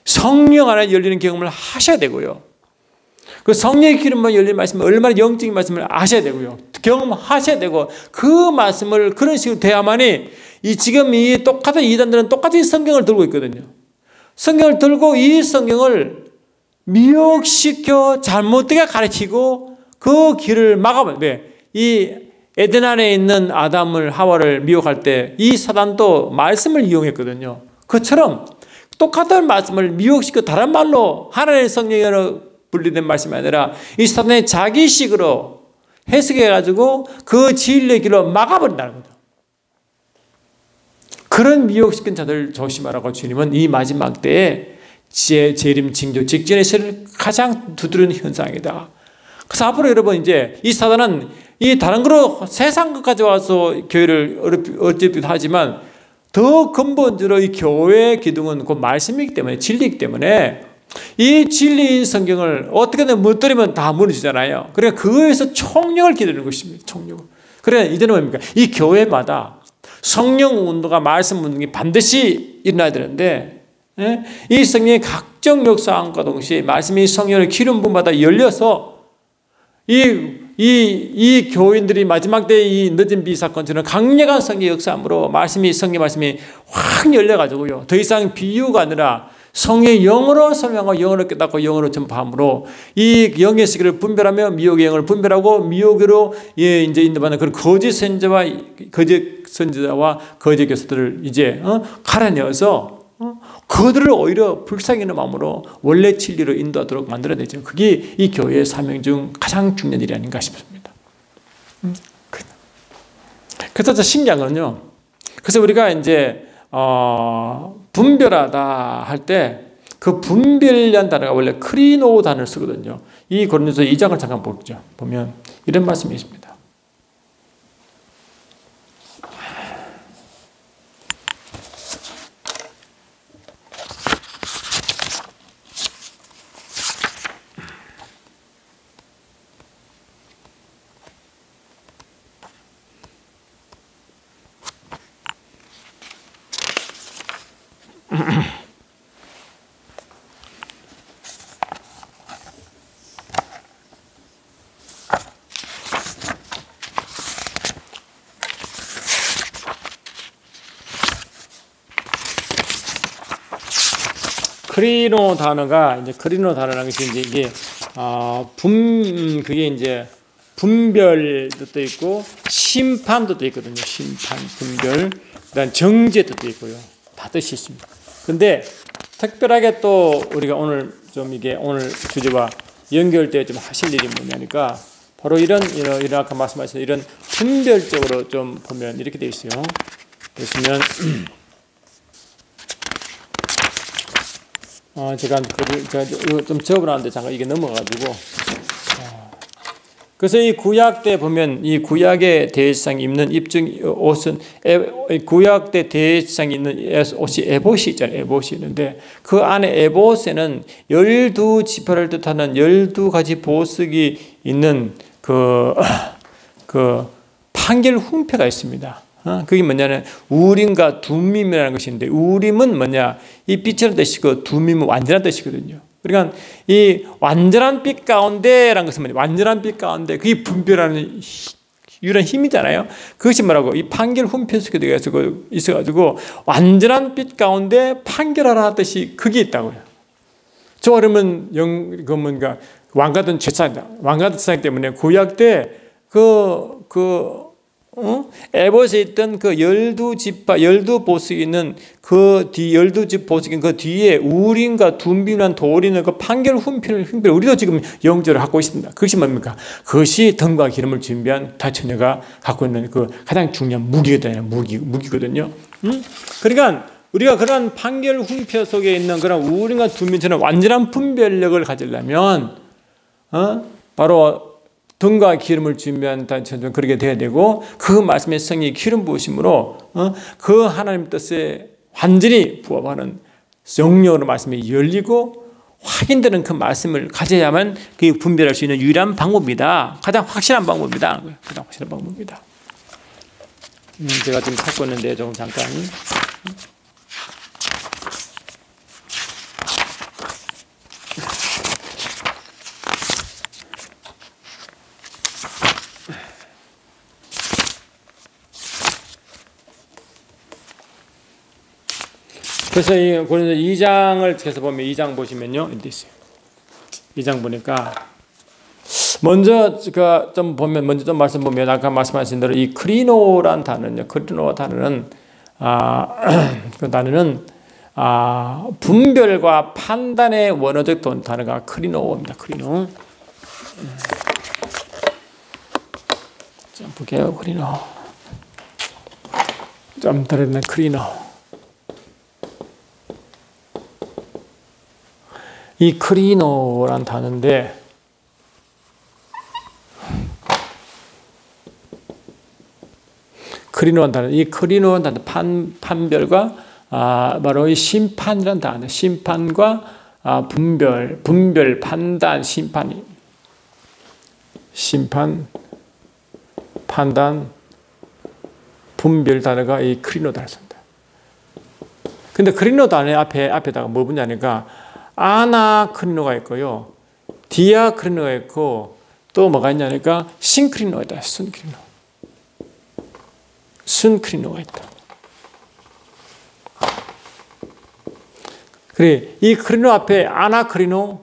성령 안에 열리는 경험을 하셔야 되고요. 그 성령의 기름만 열리는 말씀은 얼마나 영적인 말씀을 아셔야 되고요. 경험하셔야 되고 그 말씀을 그런 식으로 돼야만이 지금 이 똑같은 이단들은 똑같이 성경을 들고 있거든요. 성경을 들고 이 성경을 미혹시켜 잘못되게 가르치고 그 길을 막아버려. 이 에덴 안에 있는 아담을 하와를 미혹할 때 이 사단도 말씀을 이용했거든요. 그처럼 똑같은 말씀을 미혹시켜 다른 말로 하나님의 성령으로 분리된 말씀이 아니라 이 사단의 자기식으로 해석해가지고 그 진리의 길로 막아버린다는 거죠. 그런 미혹시킨 자들 조심하라고 주님은 이 마지막 때에 지혜, 재림, 징조 직전에 있을 가장 두드러진 현상이다. 그래서 앞으로 여러분 이제 이 사단은 이 다른 거로 세상 것까지 와서 교회를 어렵기도 하지만 더 근본적으로 이 교회의 기둥은 그 말씀이기 때문에 진리이기 때문에 이 진리인 성경을 어떻게든 무너뜨리면 다 무너지잖아요. 그러니까 그거에서 총력을 기르는 것입니다. 총력. 그래 이제는 뭡니까? 이 교회마다 성령 운동과 말씀 운동이 반드시 일어나야 되는데 이 성령의 각종 역사함과 동시에 말씀이 성령의 기름 부음마다 열려서 이 교인들이 마지막 때 이 늦은 비 사건처럼 강력한 성령의 역사함으로 성령 말씀이 확 열려가지고요. 더 이상 비유가 아니라 성령의 영으로 설명하고 영으로 깨닫고 영으로 전파함으로 이 영의 세계를 분별하며 미혹의 영을 분별하고 미혹으로 이제 인도받는 그런 거짓 선지자와 거짓 교사들을 이제 갈아내어서 그들을 오히려 불쌍히는 마음으로 원래 진리로 인도하도록 만들어야 되죠. 그게 이 교회의 사명 중 가장 중요한 일이 아닌가 싶습니다. 그래서 신기한 건요. 그래서 우리가 이제 분별하다 할 때 그 분별이라는 단어가 원래 크리노 단어를 쓰거든요. 이 고린도서 2장을 잠깐 보죠. 보면 이런 말씀이 있습니다. 크리노 단어가 이제 크리노 단어라는 것이 이제 이게 그게 이제 분별 뜻도 있고 심판 뜻도 있거든요. 심판, 분별, 그다음 정죄 뜻도 있고요. 다 뜻이 있습니다. 근데 특별하게 또 우리가 오늘 좀 이게 오늘 주제와 연결되어 좀 하실 일이 뭐냐니까 바로 이런 아까 말씀하신 이런 분별적으로 좀 보면 이렇게 되어 있어요. 보시면 제가 이거 좀 적어놨는데 잠깐 이게 넘어가지고 그래서 이 구약 때 보면 이 구약의 대제사장이 입는 입증 옷은 구약 때 대제사장이 입는 옷이 에봇이 있잖아요. 에봇이 있는데 그 안에 에봇에는 12지파를 뜻하는 12가지 보석이 있는 그 판결 훈표가 있습니다. 그게 뭐냐면 우림과 둠밈이라는 것인데 우림은 뭐냐 이 빛이라는 뜻이고 둠밈은 완전한 뜻이거든요. 그러니까 이 완전한 빛 가운데라는 것은 뭐냐 완전한 빛 가운데 그게 분별하는 유일한 힘이잖아요. 그것이 뭐라고 이 판결 훈표 속에 있어가지고 완전한 빛 가운데 판결하라 뜻이 그게 있다고요. 저 그러면 뭔가 왕같은 제사장, 왕같은 제사장 때문에 구약 때 에봇에 있던 그 12지파, 12보석이 있는 그 뒤 12집 보석인 그 뒤에 우림과 둠빔이라는 돌이 있는 그 판결 훈표를 우리도 지금 영적으로 갖고 있습니다. 그것이 뭡니까? 그것이 덤과 기름을 준비한 다처녀가 갖고 있는 그 가장 중요한 무기거든요. 그러니까 우리가 그런 판결 훈표 속에 있는 그런 우림과 둠빔처럼 완전한 분별력을 가지려면 바로 등과 기름을 준비한 단체는 그렇게 돼야 되고 그 말씀의 성이 기름 부으심으로 그 하나님 뜻에 완전히 부합하는 영역으로 말씀이 열리고 확인되는 그 말씀을 가져야만 그 분별할 수 있는 유일한 방법이다. 가장 확실한 방법이다. 가장 확실한 방법이다. 제가 지금 찾고 있는데 조금 잠깐. 그래서 이 고린도 2장을 계속 보면 2장 보시면요. 이렇게 있어요. 2장 보니까 먼저 제가 좀 보면 먼저 좀 말씀 보면 아까 말씀하신 대로 이 크리노란 단어는요. 크리노 단어는 그 단어는 분별과 판단의 원어적 단어가 크리노입니다. 크리노. 좀 볼게요. 크리노. 좀 다르네. 크리노. 이 크리노란 단어인데 이 크리노란 단어 판별과 바로 이 심판이란 단어 심판과 분별 판단 심판 판단 분별 단어가 이 크리노 단어입니다. 근데 크리노 단어 앞에다가 뭐 붙냐니까 아나크리노가 있고요. 디아크리노가 있고 또 뭐가 있냐니까 신크리노가 있다. 순크리노가 있다. 그래, 이 크리노 앞에 아나크리노,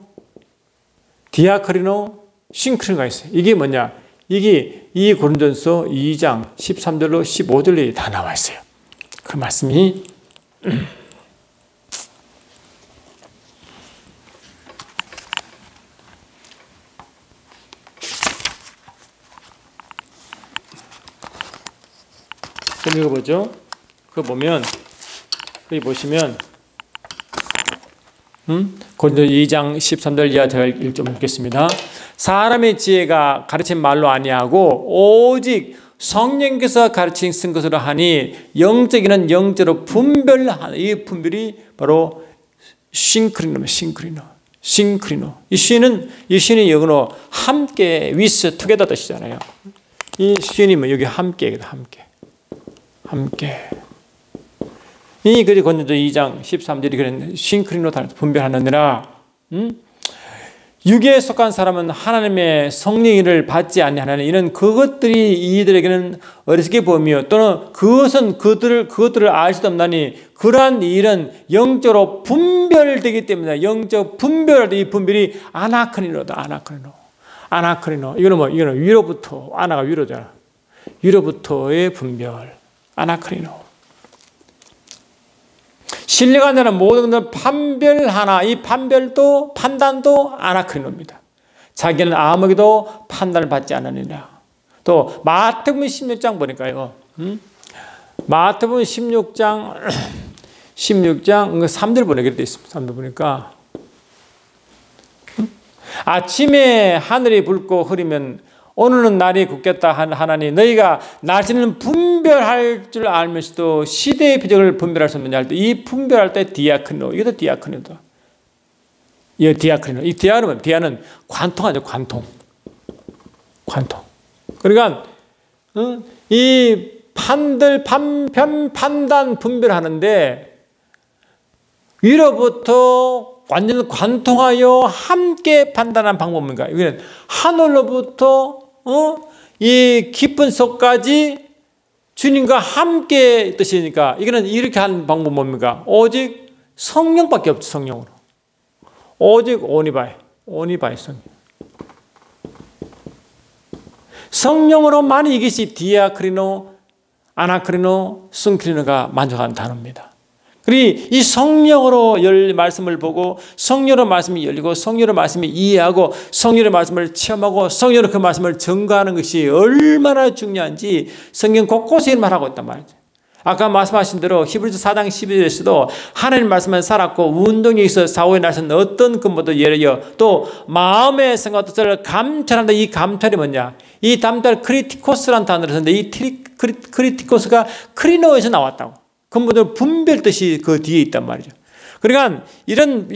디아크리노, 신크리노가 있어요. 이게 뭐냐? 이게 이 고린도전서 2장 13절로 15절에 다 나와 있어요. 그 말씀이 좀 읽어보죠. 그거 보면, 거기 보시면, 고린도 2장 13절 이하 제가 좀 읽겠습니다. 사람의 지혜가 가르친 말로 아니하고 오직 성령께서 가르친 쓴 것으로 하니 영적이는 영적으로 분별하는 이 분별이 바로 싱크리노. 이 시는 영어로 함께 with together 뜻이잖아요. 이 시는 뭐 여기 함께. 이 그리 고린도 2장 13절이 그런 싱크리노 분별하느니라. 육에 속한 사람은 하나님의 성령을 받지 아니하나니 이는 그것들이 이들에게는 어리석게 보이며 또는 그것은 그것들을 알 수도 없나니 그러한 일은 영적으로 분별되기 때문에 영적 분별할 때 이 분별이 아나크리노다. 아나크리노. 이거는 뭐 이거는 위로부터 아나가 위로잖아. 위로부터의 분별. 아나크리노. 신뢰가 안 되는 모든 것들 판별하나 이 판별도 판단도 아나크리노입니다. 자기는 아무에게도 판단을 받지 않으니라. 또 마태복음 16장 보니까요. 마태복음 16장 3절 보니까 이렇게 있습니다. 3절 보니까 아침에 하늘이 붉고 흐리면 오늘은 날이 굳겠다 하나니 너희가 날씨는 분별할 줄 알면서도 시대의 표적을 분별할 수 없느냐 할 때 이 분별할 때 디아크노 이것도 디아크노다. 이 디아크노 이 디아는 관통하죠. 관통. 그러니까 이 판단 분별하는데 위로부터 완전 관통하여 함께 판단한 방법은 뭔가? 이거는 하늘로부터 이 깊은 속까지 주님과 함께 뜻이니까 이거는 이렇게 하는 방법은 뭡니까? 오직 성령밖에 없죠. 성령으로. 오직 오니바이 성령. 성령으로만 이것이 디아크리노, 아나크리노, 순크리노가 만족하는 단어입니다. 그리고 이 성령으로 말씀을 보고 성령으로 말씀이 열리고 성령으로 말씀이 이해하고 성령의 말씀을 체험하고 성령으로 그 말씀을 증거하는 것이 얼마나 중요한지 성경 곳곳에 말하고 있단 말이죠. 아까 말씀하신 대로 히브리서 4장 12절에서도 하나님 말씀을 살았고 운동에 있어 사후에 나서는 어떤 근본도 예려 또 마음의 생각 뜻을 감찰한다. 이 감찰이 뭐냐? 이 감찰 크리티코스라는 단어를 썼는데 이 크리티코스가 크리노에서 나왔다고. 근본적으로 분별 뜻이 그 뒤에 있단 말이죠. 그러니까 이런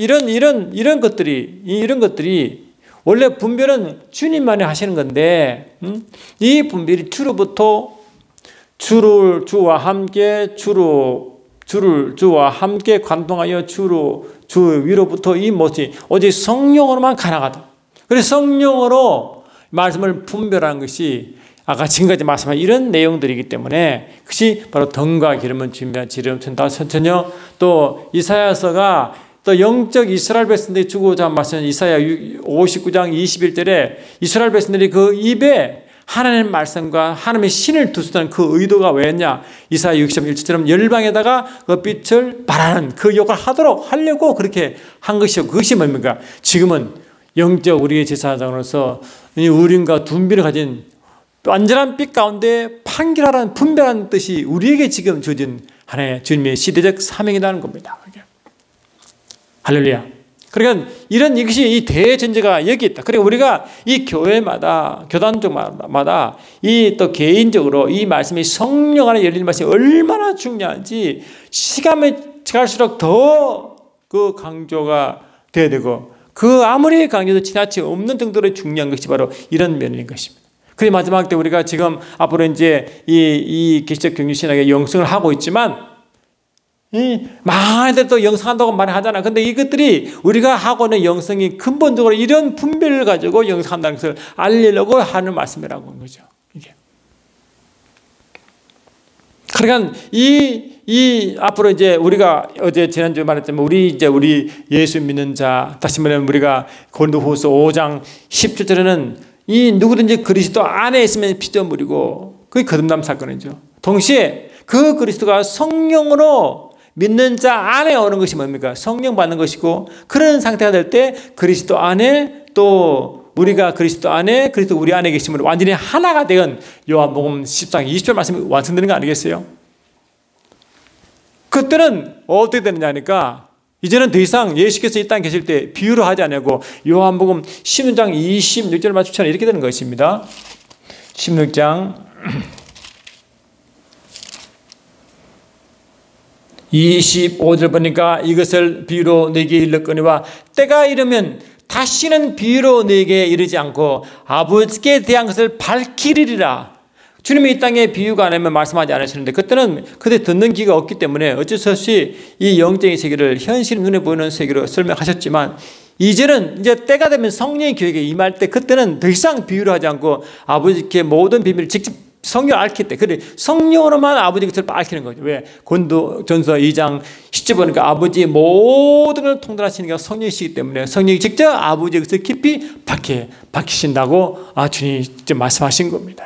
것들이 원래 분별은 주님만이 하시는 건데 이 분별이 주로부터 주와 함께 주와 함께 관통하여 주 위로부터 이 모습이 오직 성령으로만 가능하다. 그래서 성령으로 말씀을 분별하는 것이 아까 지금까지 말씀한 이런 내용들이기 때문에 그것이 바로 덤과 기름은 지름 천다 천천여 또 이사야서가 또 영적 이스라엘 백성들이 주고자 말씀 이사야 59장 21절에 이스라엘 백성들이 그 입에 하나님의 말씀과 하나님의 신을 두었다는 그 의도가 왜냐? 이사야 61절처럼 열방에다가 그 빛을 발하는 그 역할을 하려고 그렇게 한 것이요. 그것이 뭡니까? 지금은 영적 우리의 제사장으로서 우림과 둔비를 가진 완전한 빛 가운데 판결하라는 분별하는 뜻이 우리에게 지금 주어진 하나의 주님의 시대적 사명이라는 겁니다. 할렐루야. 그러니까 이것이 이 대전제가 여기 있다. 그리고 우리가 이 교회마다 교단적마다 이 또 개인적으로 이 말씀이 성령 안에 열리는 말씀이 얼마나 중요한지 시간이 갈수록 더 그 강조가 돼야 되고 그 아무리 강조도 지나치 없는 정도로 중요한 것이 바로 이런 면인 것입니다. 그리고 마지막 때 우리가 지금 앞으로 이제 이 계시적 경륜신학의 영성을 하고 있지만 많은 또 영성한다고 말하잖아. 근데 이것들이 우리가 하고 있는 영성이 근본적으로 이런 분별을 가지고 영성한다는 것을 알리려고 하는 말씀이라고 하는 거죠. 이게. 그러니까 앞으로 이제 우리가 어제 지난주에 말했지만 우리 예수 믿는 자 다시 말하면 우리가 고린도후서 5장 17절에는 이 누구든지 그리스도 안에 있으면 피조물이고 그게 거듭남 사건이죠. 동시에 그 그리스도가 성령으로 믿는 자 안에 오는 것이 뭡니까? 성령 받는 것이고 그런 상태가 될 때 그리스도 안에 또 우리가 그리스도 안에 그리스도 우리 안에 계시면 완전히 하나가 된 요한복음 10장 20절 말씀이 완성되는 거 아니겠어요? 그때는 어떻게 되느냐 하니까 이제는 더 이상 예수께서 이 땅에 계실 때 비유로 하지 않고 요한복음 16장 26절 말씀처럼 이렇게 되는 것입니다. 16장 25절 보니까 이것을 비유로 네게 일렀거니와 때가 이르면 다시는 비유로 네게 이르지 않고 아버지께 대한 것을 밝히리라. 주님이 이 땅에 비유가 아니면 말씀하지 않으시는데 그때 듣는 귀가 없기 때문에 어쩔 수 없이 이 영적인 세계를 현실 눈에 보이는 세계로 설명하셨지만 이제는 이제 때가 되면 성령의 교회에 임할 때 그때는 더 이상 비유를 하지 않고 아버지께 모든 비밀을 직접 성령 앓기 때 그래 성령으로만 아버지 것을 밝히는 거죠. 왜? 고린도전서 2장 10절 보니까 아버지의 모든 걸 통달하시는 게 성령이시기 때문에 성령이 직접 아버지의 것을 깊이 밝히신다고 주님이 직접 말씀하신 겁니다.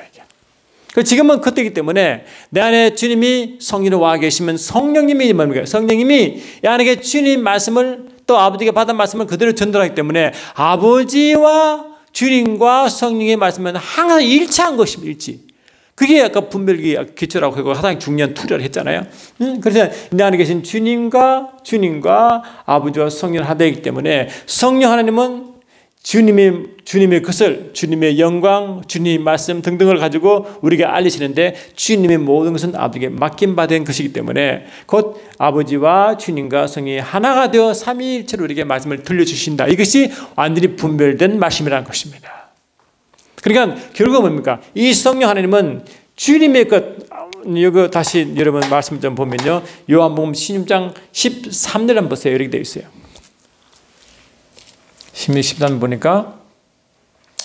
지금은 그때이기 때문에 내 안에 주님이 성령으로 와 계시면 성령님이 뭡니까? 성령님이 이 안에 주님 말씀을 또 아버지가 받은 말씀을 그대로 전달하기 때문에 아버지와 주님과 성령의 말씀은 항상 일치한 것입니다. 일치. 그게 아까 분별기 기초라고 하고 가장 중요한 투자를 했잖아요. 그래서 내 안에 계신 주님과 아버지와 성령 하나이기 때문에 성령 하나님은 주님의 것을 주님의 영광, 주님의 말씀 등등을 가지고 우리에게 알리시는데 주님의 모든 것은 아버지에게 맡김받은 것이기 때문에 곧 아버지와 주님과 성령이 하나가 되어 삼위일체로 우리에게 말씀을 들려주신다. 이것이 완전히 분별된 말씀이라는 것입니다. 그러니까 결국은 뭡니까? 이 성령 하나님은 주님의 것, 이거 다시 여러분 말씀 좀 보면요. 요한복음 16장 13절 한번 보세요. 이렇게 되어 있어요. 13절 보니까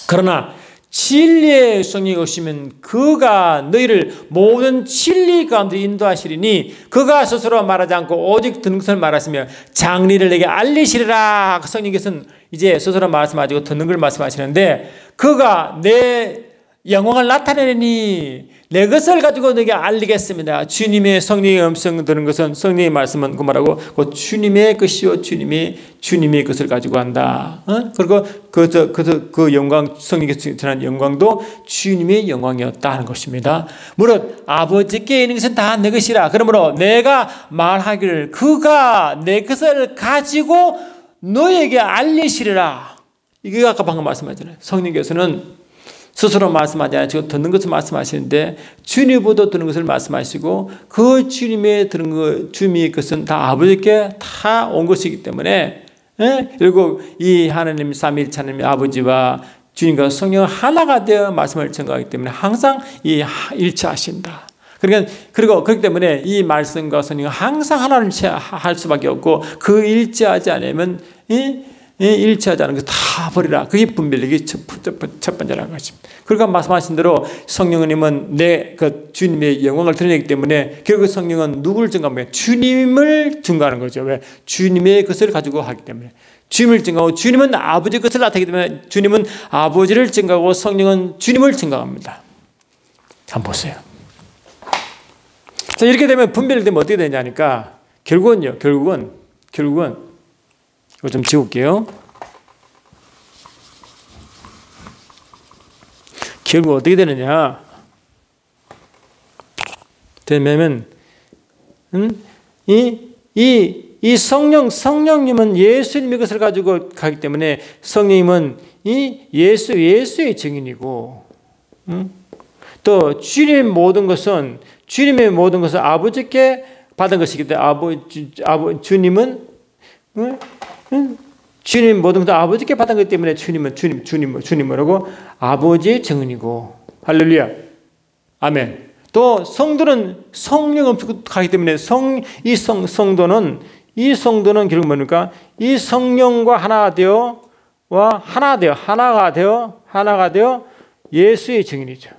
그러나 진리의 성령이 오시면 그가 너희를 모든 진리 가운데 인도하시리니 그가 스스로 말하지 않고 오직 듣는 것을 말하시며 장리를 내게 알리시리라. 성령께서는 이제 스스로 말씀하시고 듣는 걸 말씀하시는데 그가 내 영광을 나타내니 내 것을 가지고 너에게 알리겠습니다. 주님의 성령의 음성 들은 것은 성령의 말씀은 그 말하고 그 주님의 것이요 주님의 것을 가지고 한다. 그리고 그 영광 성령께서 전한 영광도 주님의 영광이었다는 것입니다. 무릇 아버지께 있는 것은 다 내 것이라. 그러므로 내가 말하기를 그가 내 것을 가지고 너에게 알리시리라. 이게 아까 방금 말씀하셨잖아요. 성령께서는 스스로 말씀하지 않으시고 듣는 것을 말씀하시는데 주님보다 듣는 것을 말씀하시고 그 주님의 듣는 것, 주님의 것은 다 아버지께 다 온 것이기 때문에 그리고 이 하나님 삼위일체 하나님 아버지와 주님과 성령 하나가 되어 말씀을 전가하기 때문에 항상 이 일치하신다. 그러니까 그리고 그렇기 때문에 이 말씀과 성령은 항상 하나를 할 수밖에 없고 그 일치하지 않으면 일치하지 않은 거 다 버리라. 그게 분별력이 첫 번째라는 것입니다. 그러니까 말씀하신 대로 성령님은 그 주님의 영광을 드러내기 때문에 결국 성령은 누구를 증거합니까? 주님을 증거하는 거죠. 왜? 주님의 것을 가지고 하기 때문에. 주님을 증거하고 주님은 아버지의 것을 나타내기 때문에 주님은 아버지를 증거하고 성령은 주님을 증거합니다. 한번 보세요. 자, 이렇게 되면 분별되면 어떻게 되냐니까 결국은 이거 좀 지울게요. 결국 어떻게 되느냐? 되면 이 성령님은 예수님의 것을 가지고 가기 때문에 성령님은 이 예수의 증인이고, 또 주님의 모든 것은 아버지께 받은 것이기 때문에 주님은 주님 모든 것을 아버지께 받은 것 때문에 주님은 주님이라고 아버지의 증인이고. 할렐루야. 아멘. 또 성도는 성령 없이 가기 때문에 이 성도는 결국 뭡니까? 이 성령과 하나가 되어 예수의 증인이죠.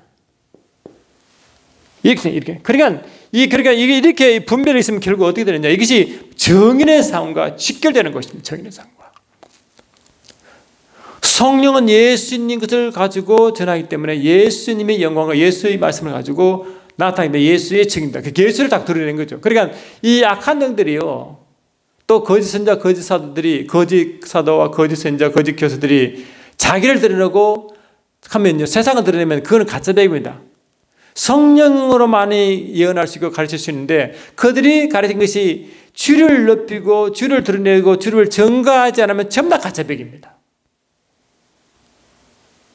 이렇게. 그러니까 이게 이렇게 분별이 있으면 결국 어떻게 되느냐? 이것이 정인의 삶과 직결되는 것입니다. 정인의 삶과. 성령은 예수님 것을 가지고 전하기 때문에 예수님의 영광과 예수의 말씀을 가지고 나타나는데 예수의 증인이다. 그 예수를 딱 드러내는 거죠. 그러니까 이 악한 영들이요, 또 거짓 선자, 거짓 사도들이, 거짓 사도와 거짓 선자, 거짓 교사들이 자기를 드러내고 하면요, 세상을 드러내면 그거는 가짜배입니다. 성령으로만이 예언할 수 있고 가르칠 수 있는데 그들이 가르친 것이 주를 높이고 주를 드러내고 주를 증거하지 않으면 전부 다 가짜배입니다.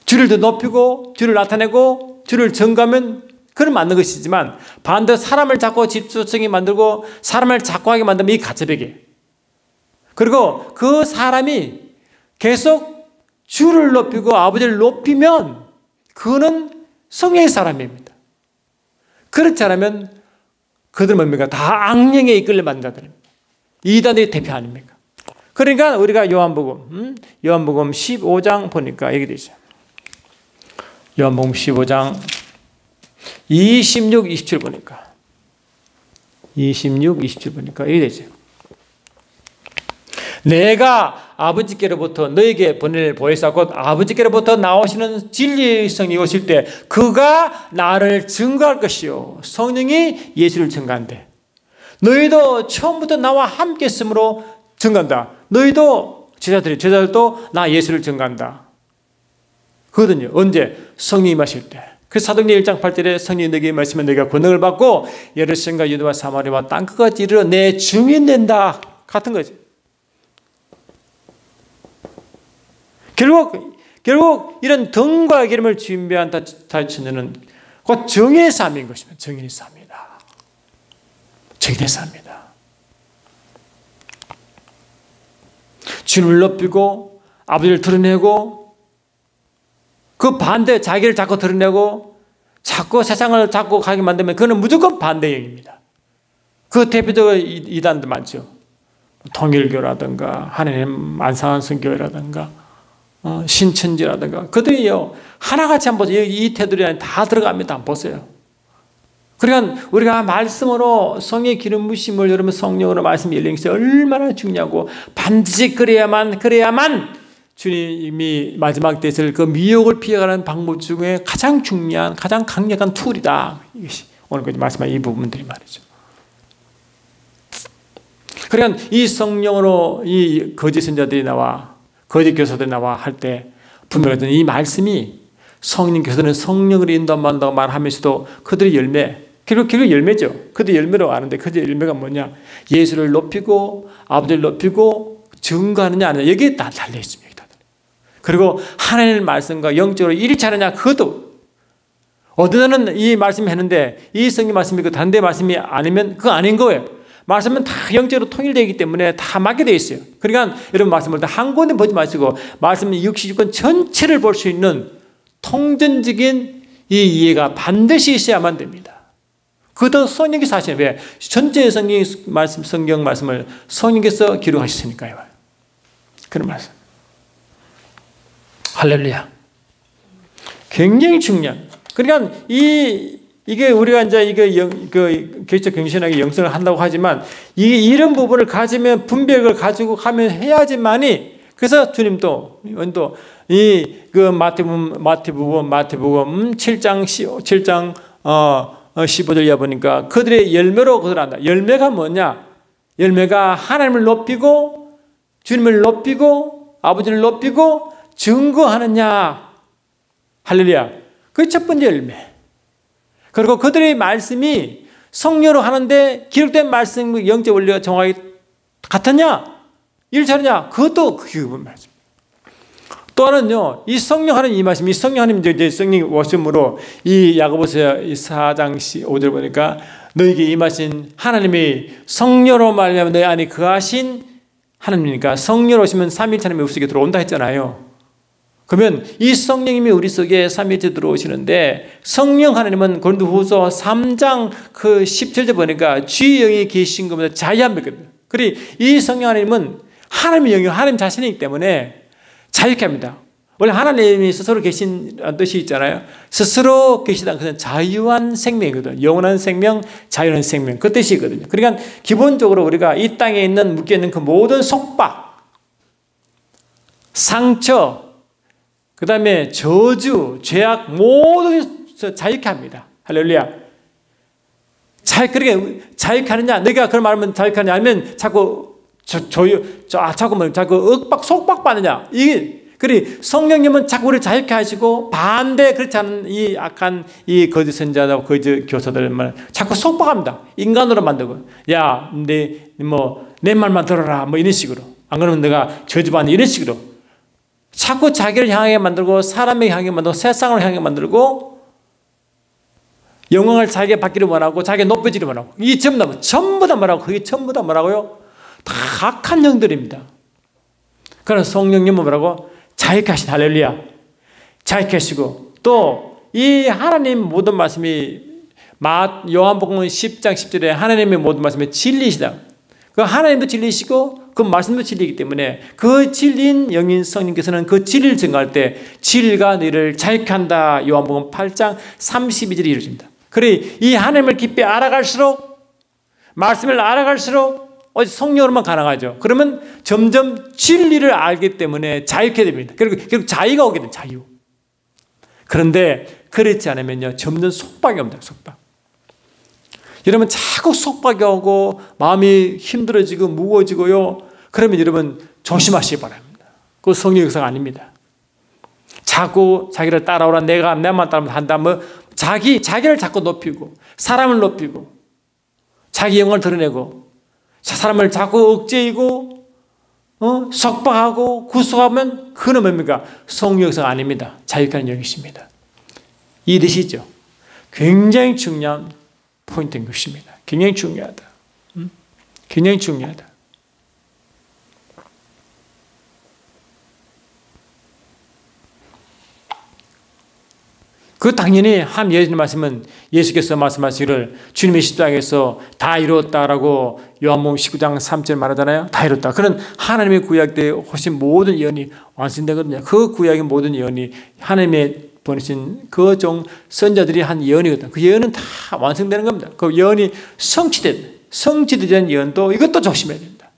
주를 더 높이고 주를 나타내고 주를 증거하면 그건 맞는 것이지만 반대로 사람을 자꾸 집중성이 만들고 사람을 자꾸 하게 만들면 이 가짜배기. 그리고 그 사람이 계속 주를 높이고 아버지를 높이면 그는 성령의 사람입니다. 그렇지 않으면 그들은 뭡니까? 다 악령에 이끌려 만든 자들입니다. 이단의 대표 아닙니까? 그러니까 우리가 요한복음 15장 보니까 이렇게 되죠. 요한복음 15장 26, 27 보니까 26, 27 보니까 이렇게 되죠. 내가 아버지께로부터 너에게 보낼 보혜사 곧 아버지께로부터 나오시는 진리의 성령이 오실 때 그가 나를 증거할 것이요. 성령이 예수를 증거한대. 너희도 처음부터 나와 함께 있으므로 증거한다. 너희도 제자들도 나 예수를 증거한다. 그거든요. 언제? 성령이 임하실 때. 그래서 사도행전 1장 8절에 성령이 너에게 임하시면 너희가 권능을 받고 예루살렘과 유대와 사마리아와 땅끝까지 이르러 내 증인 된다. 같은 거지. 결국 이런 등과 기름을 준비한 다처녀는 곧 정인의 삶인 것입니다. 정인의 삶이다. 정인의 삶이다. 주님을 높이고 아버지를 드러내고 그 반대 자기를 자꾸 드러내고 자꾸 세상을 자꾸 가게 만들면 그거는 무조건 반대형입니다. 그 대표적으로 이단도 많죠. 통일교라든가 하나님 안상한 선교회라든가 신천지라든가 그들이요 하나같이 한번 보세요. 이 테두리 안에 다 들어갑니다. 한번 보세요. 그러니까 우리가 말씀으로 성령의 기름 부심을 여러분 성령으로 말씀 열린 것이 얼마나 중요하고 반드시 그래야만 주님이 마지막 때에 그 미혹을 피해가는 방법 중에 가장 중요한 가장 강력한 툴이다. 이것이 오늘까지 말씀한 이 부분들이 말이죠. 그러니까 이 성령으로 이 거짓 선자들이 나와 거짓 교사들이 나와 할 때 분명히 이 말씀이 성령께서는 성령으로 인도한다고 말하면서도 그들의 열매 결국 열매죠. 그들의 열매로 아는데 그들의 열매가 뭐냐? 예수를 높이고 아버지를 높이고 증거하느냐 아니냐 여기에 다 달려 있습니다. 그리고 하나님의 말씀과 영적으로 일치하느냐 그것도 어떤 데는 이 말씀이 했는데 이 성경 말씀이 그 다른 데 말씀이 아니면 그거 아닌 거예요. 말씀은 다 영적으로 통일되기 때문에 다 맞게 되어 있어요. 그러니까 여러분 말씀을 한 권에 보지 마시고 말씀 66권 전체를 볼 수 있는 통전적인 이 이해가 반드시 있어야만 됩니다. 그것도 성령께서 하시는 왜? 전체 성경 말씀을 성령께서 기록하셨으니까요. 그런 말씀. 할렐루야. 굉장히 중요한. 그러니까 이게 우리가 이제 개척 경신하게 영성을 한다고 하지만 이런 부분을 가지면 분별을 가지고 가면 해야지만이 그래서 주님도 마태복음 7장 15절에 보니까 그들의 열매로 그들 한다. 열매가 뭐냐? 열매가 하나님을 높이고 주님을 높이고 아버지를 높이고 증거하느냐. 할렐루야. 그게 첫 번째 열매. 그리고 그들의 말씀이 성령으로 하는데 기록된 말씀 영적 원리가 정확히 같았냐? 일치하느냐? 그것도 그 말씀. 또 하나는요, 이 성령 하나님 이 말씀, 이 성령 하나님 이제 성령 워심으로 이 야고보서 4장 5절 보니까 너에게 임하신 하나님이 성령으로 말하면 너희 안에 거하신 하나님이니까 성령으로 오시면 삼위일체 하나님이 우리 속에 들어온다 했잖아요. 그러면 이 성령님이 우리 속에 삼위일체 들어오시는데 성령 하나님은 고린도후서 3장 그 17절 보니까 주의 영이 계신 것보다 자유함이거든요. 그리고 이 성령 하나님은 하나님의 영이 하나님 자신이기 때문에 자유케 합니다. 원래 하나님이 스스로 계신 뜻이 있잖아요. 스스로 계시다는 것은 자유한 생명이거든요. 영원한 생명, 자유한 생명 그 뜻이거든요. 그러니까 기본적으로 우리가 이 땅에 있는 묶여있는 그 모든 속박, 상처, 그 다음에 저주, 죄악 모든 것을 자유케 합니다. 할렐루야. 그렇게 자유케 하느냐? 내가 그런 말하면 자유케 하느냐? 아니면 자꾸 자꾸 억박, 속박 받느냐? 그리 성령님은 자꾸 우리를 자유케 하시고 반대 그렇지 않은 이 악한 이 거짓 선자나 거짓 교사들을 자꾸 속박합니다. 인간으로 만들고 야, 내 말만 들어라 뭐 이런 식으로. 안 그러면 내가 저주받는 이런 식으로. 자꾸 자기를 향하게 만들고 사람을 향하게 만들고 세상을 향하게 만들고 영광을 자기가 받기를 원하고 자기가 높여지기를 원하고 이 전부 다 뭐라고? 그게 전부 다 뭐라고요? 다 악한 영들입니다. 그러나 성령님은 뭐라고? 자유케 하신 할렐루야. 자유케 하시고 또 이 하나님 모든 말씀이 요한복음 10장 10절에 하나님의 모든 말씀이 진리시다. 그 하나님도 진리시고 그 그 말씀도 진리이기 때문에 그 진리인 영인 성령께서는 그 진리를 증거할 때 진리가 너희를 자유케 한다. 요한복음 8장 32절이 이루어집니다. 그래 이 하나님을 깊이 알아갈수록 말씀을 알아갈수록 성령으로만 가능하죠. 그러면 점점 진리를 알기 때문에 자유케 됩니다. 결국 자유가 오게 됩니다. 자유. 그런데 그렇지 않으면요 점점 속박이 옵니다. 속박. 여러분 자꾸 속박이 오고 마음이 힘들어지고 무거워지고요. 그러면 여러분 조심하시기 바랍니다. 그거 성령의 역사가 아닙니다. 자꾸 자기를 따라오라 내가 내만 따르면 한다. 자기를 자꾸 높이고 사람을 높이고 자기 영광을 드러내고 사람을 자꾸 억제이고 속박하고 구속하면 그는 뭡니까? 성령의 역사가 아닙니다. 자유케 하는 영이십니다. 이해되시죠? 굉장히 중요한 포인트인 것입니다. 굉장히 중요하다. 굉장히 중요하다. 그 당연히 한 예수님 말씀은 예수께서 말씀하시기를 주님의 십자가에서 다 이루었다라고 요한복음 19장 3절 말하잖아요. 다 이뤘다. 그런 하나님의 구약 때 오신 모든 예언이 완성되거든요. 그 구약의 모든 예언이 하나님의 보내신 그 종 선자들이 한 예언이거든요. 그 예언은 다 완성되는 겁니다. 그 예언이 성취되지 않은 예언도 이것도 조심해야 됩니다.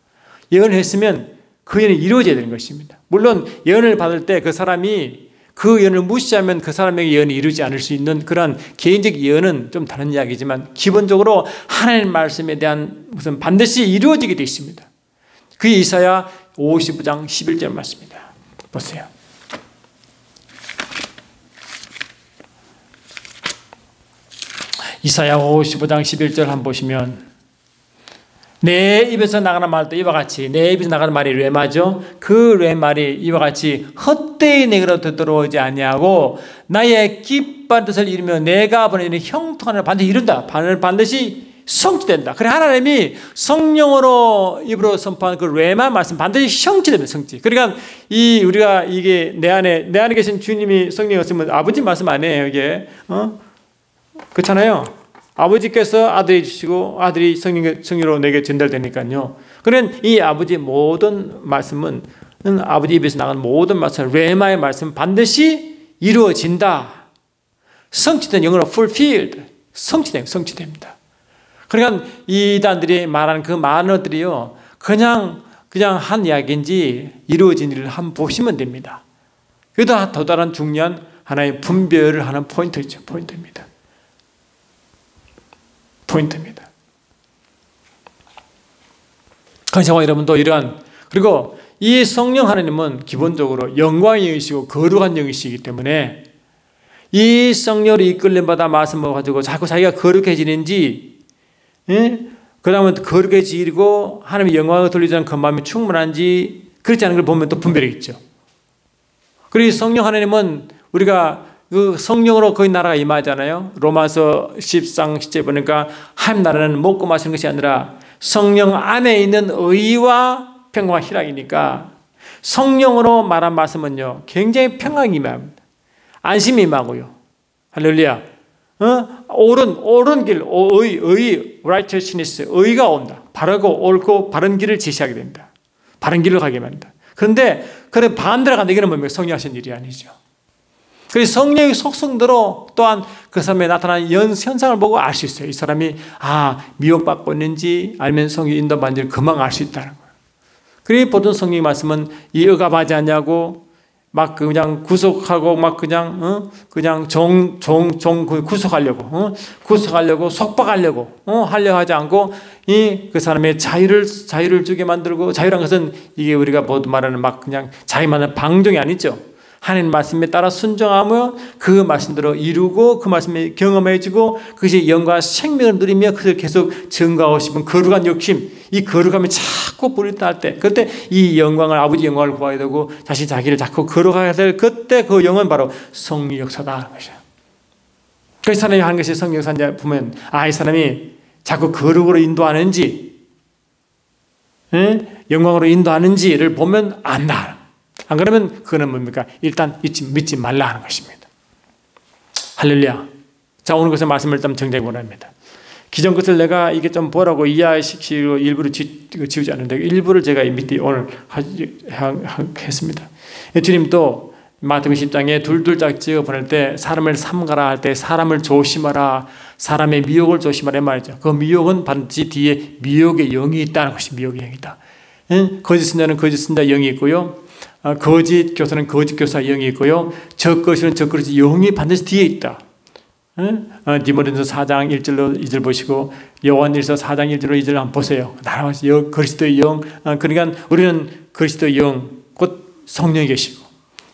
예언을 했으면 그 예언이 이루어져야 되는 것입니다. 물론 예언을 받을 때 그 사람이 그 예언을 무시하면 그 사람에게 예언이 이루지 않을 수 있는 그런 개인적 예언은 좀 다른 이야기지만 기본적으로 하나님 말씀에 대한 것은 반드시 이루어지게 되어 있습니다. 그게 이사야 55장 11절 말씀입니다. 보세요. 이사야 55장 11절 한번 보시면 내 입에서 나가는 말도 이와 같이 내 입에서 나가는 말이 뢰마죠. 그 뢰말이 이와 같이 헛되이 내게로 되돌아오지 아니하고 나의 기뻐하는 뜻을 이루며 내가 보내는 형통한 일을 반드시 이룬다. 반드시 성취된다. 그래 하나님이 성령으로 입으로 선포한 그 뢰마 말씀 반드시 성취됩니다. 성취. 그러니까 우리가 이게 내 안에 계신 주님이 성령이었으면 아버지 말씀 아니에요. 이게 그렇잖아요. 아버지께서 아들이 주시고 아들이 성령으로 내게 전달되니까요. 그런 이 아버지의 모든 말씀은 아버지 입에서 나가는 모든 말씀, 레마의 말씀 반드시 이루어진다. 성취된 영어로 fulfilled, 성취됩니다. 그러니까 이단들이 말하는 그 많은 것들이요, 그냥 한 이야기인지 이루어진 일을 한번 보시면 됩니다. 그게 더 다른 중요한 하나의 분별을 하는 포인트입니다. 그래서 여러분도 그리고 이 성령 하나님은 기본적으로 영광의 영이시고 거룩한 영이시기 때문에 이 성령을 이끌림 받아 말씀을 가지고 자꾸 자기가 거룩해지는지, 그 다음에 거룩해지고 하나님의 영광을 돌리지 않는 그 마음이 충분한지 그렇지 않은 걸 보면 또 분별이 있죠. 그리고 성령 하나님은 우리가 그 성령으로 거의 나라가 임하잖아요. 로마서 10장 10절 보니까 하나님 나라는 먹고 마시는 것이 아니라 성령 안에 있는 의와 평강과 희락이니까 성령으로 말한 말씀은요 굉장히 평강이 임합니다. 안심이 임하고요. 할렐루야. 옳은 길, righteousness, 의가 온다. 바르고 옳고 바른 길을 제시하게 된다. 바른 길로 가게 만든다. 그런데 그래 반대로 간다. 이거는 뭡니까? 성령 하신 일이 아니죠. 그래서 성령의 속성대로 또한 그 사람에 나타난 현상을 보고 알 수 있어요. 이 사람이 미혹받고 있는지 알면 성령 인도받는지 금방 알 수 있다는 거예요. 그래서 보통 성령의 말씀은 이 억압하지 않냐고 막 그냥 구속하고 막 그냥 구속하려고 속박하려고 하려 하지 않고 그 사람의 자유를 주게 만들고, 자유란 것은 이게 우리가 모두 말하는 막 그냥 자기만의 방종이 아니죠. 하나님 말씀에 따라 순종하며 그 말씀대로 이루고 그 말씀에 경험해지고 그것이 영과 생명을 누리며 그것을 계속 증거하고 싶은 거룩한 욕심, 이 거룩함이 자꾸 불일어날 때, 그때 이 영광을, 아버지 영광을 구해야 되고 자기를 자꾸 거룩하게 될 그때 그 영은 바로 성령 역사다 하는 것이에요. 그 사람이 하는 것이 성령 역사인지 보면 이 사람이 자꾸 거룩으로 인도하는지 영광으로 인도하는지를 보면 안다. 안 그러면 그거는 뭡니까? 일단 믿지 말라 하는 것입니다. 할렐루야. 자, 오늘 것의 말씀을 일단 정리해 보랍니다. 기존 것을 내가 이게 좀 보라고 이해시키고 일부러 지우지 않는데 일부를 제가 밑에 오늘 했습니다. 주님도 마태복음 10장에 둘둘 짝지어 보낼 때 사람을 삼가라 할 때 사람을 조심하라, 사람의 미혹을 조심하라 말이죠. 그 미혹은 반드시 뒤에 미혹의 영이 있다는 것이 미혹의 영이다. 거짓 선자는 거짓 선자 영이 있고요. 거짓 교사는 거짓 교사 영이 있고요. 적그리스도는 적그리스도 영이 반드시 뒤에 있다. 디모데전서 4장 1절로 2절 보시고 요한일서 4장 1절로 2절 한번 보세요. 나라와서 그리스도의 영, 그러니까 우리는 그리스도의 영, 곧 성령이 계시고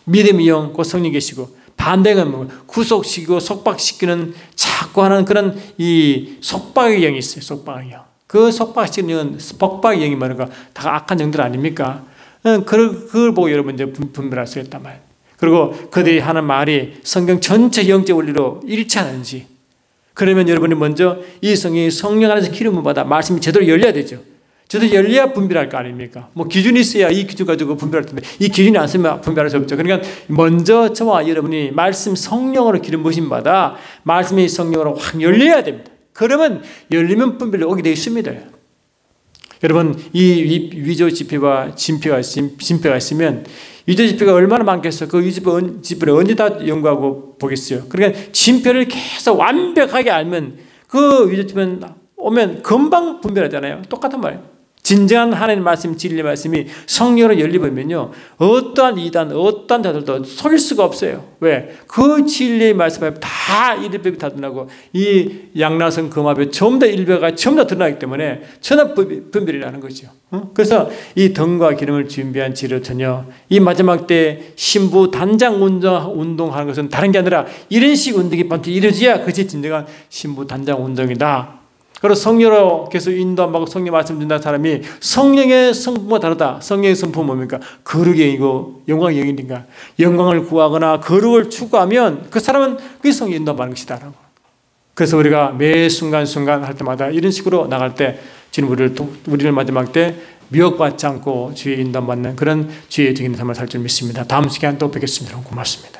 믿음의 영, 곧 성령이 계시고 반대가 뭐 구속시키고 속박시키는 자꾸 하는 그런 이 속박의 영이 있어요. 속박의 영. 그 속박시키는 영은 복박의 영이 뭐는가 다 악한 영들 아닙니까? 그걸 보고 여러분 이제 분별할 수 있단 말이에요. 그리고 그들이 하는 말이 성경 전체 영적 원리로 일치하는지, 그러면 여러분이 먼저 이 성령 안에서 기름을 받아 말씀이 제대로 열려야 되죠. 제대로 열려야 분별할 거 아닙니까? 뭐 기준이 있어야 이 기준 가지고 분별할 텐데 이 기준이 안 쓰면 분별할 수 없죠. 그러니까 먼저 저와 여러분이 말씀 성령으로 기름 부심 받아 말씀이 성령으로 확 열려야 됩니다. 그러면 열리면 분별이 오게 되어 있습니다. 여러분 이 위조 지폐와 진폐가 있으면 위조 지폐가 얼마나 많겠어요. 그 위조 지폐를 언제 다 연구하고 보겠어요. 그러니까 진폐를 계속 완벽하게 알면 그 위조 지폐는 오면 금방 분별하잖아요. 똑같은 말이에요. 진정한 하나님의 말씀, 진리의 말씀이 성령으로 열리면요, 어떠한 이단, 어떠한 자들도 속일 수가 없어요. 왜? 그 진리의 말씀에 다 일벽이 다 드러나고 이 양나성 금화벽 전부 다 일벽이 전부 다 드러나기 때문에 전혀 분별이 나는 거죠. 그래서 이 등과 기름을 준비한 지를 전혀 이 마지막 때 신부 단장 운동하는 것은 다른 게 아니라 이런 식 운동이 반드시 이루어져야 그것이 진정한 신부 단장 운동이다. 그래서 성령으로 계속 인도하고 성령 말씀 준다는 사람이 성령의 성품과 다르다. 성령의 성품은 뭡니까? 거룩의 영이고 영광의 영이니까 영광을 구하거나 거룩을 추구하면 그 사람은 그 성령 인도하는 것이다. 그래서 우리가 매 순간순간 할 때마다 이런 식으로 나갈 때 지금 우리를 마지막 때 미혹받지 않고 주의 인도받는 그런 주의 적인 삶을 살 줄 믿습니다. 다음 시간 또 뵙겠습니다. 고맙습니다.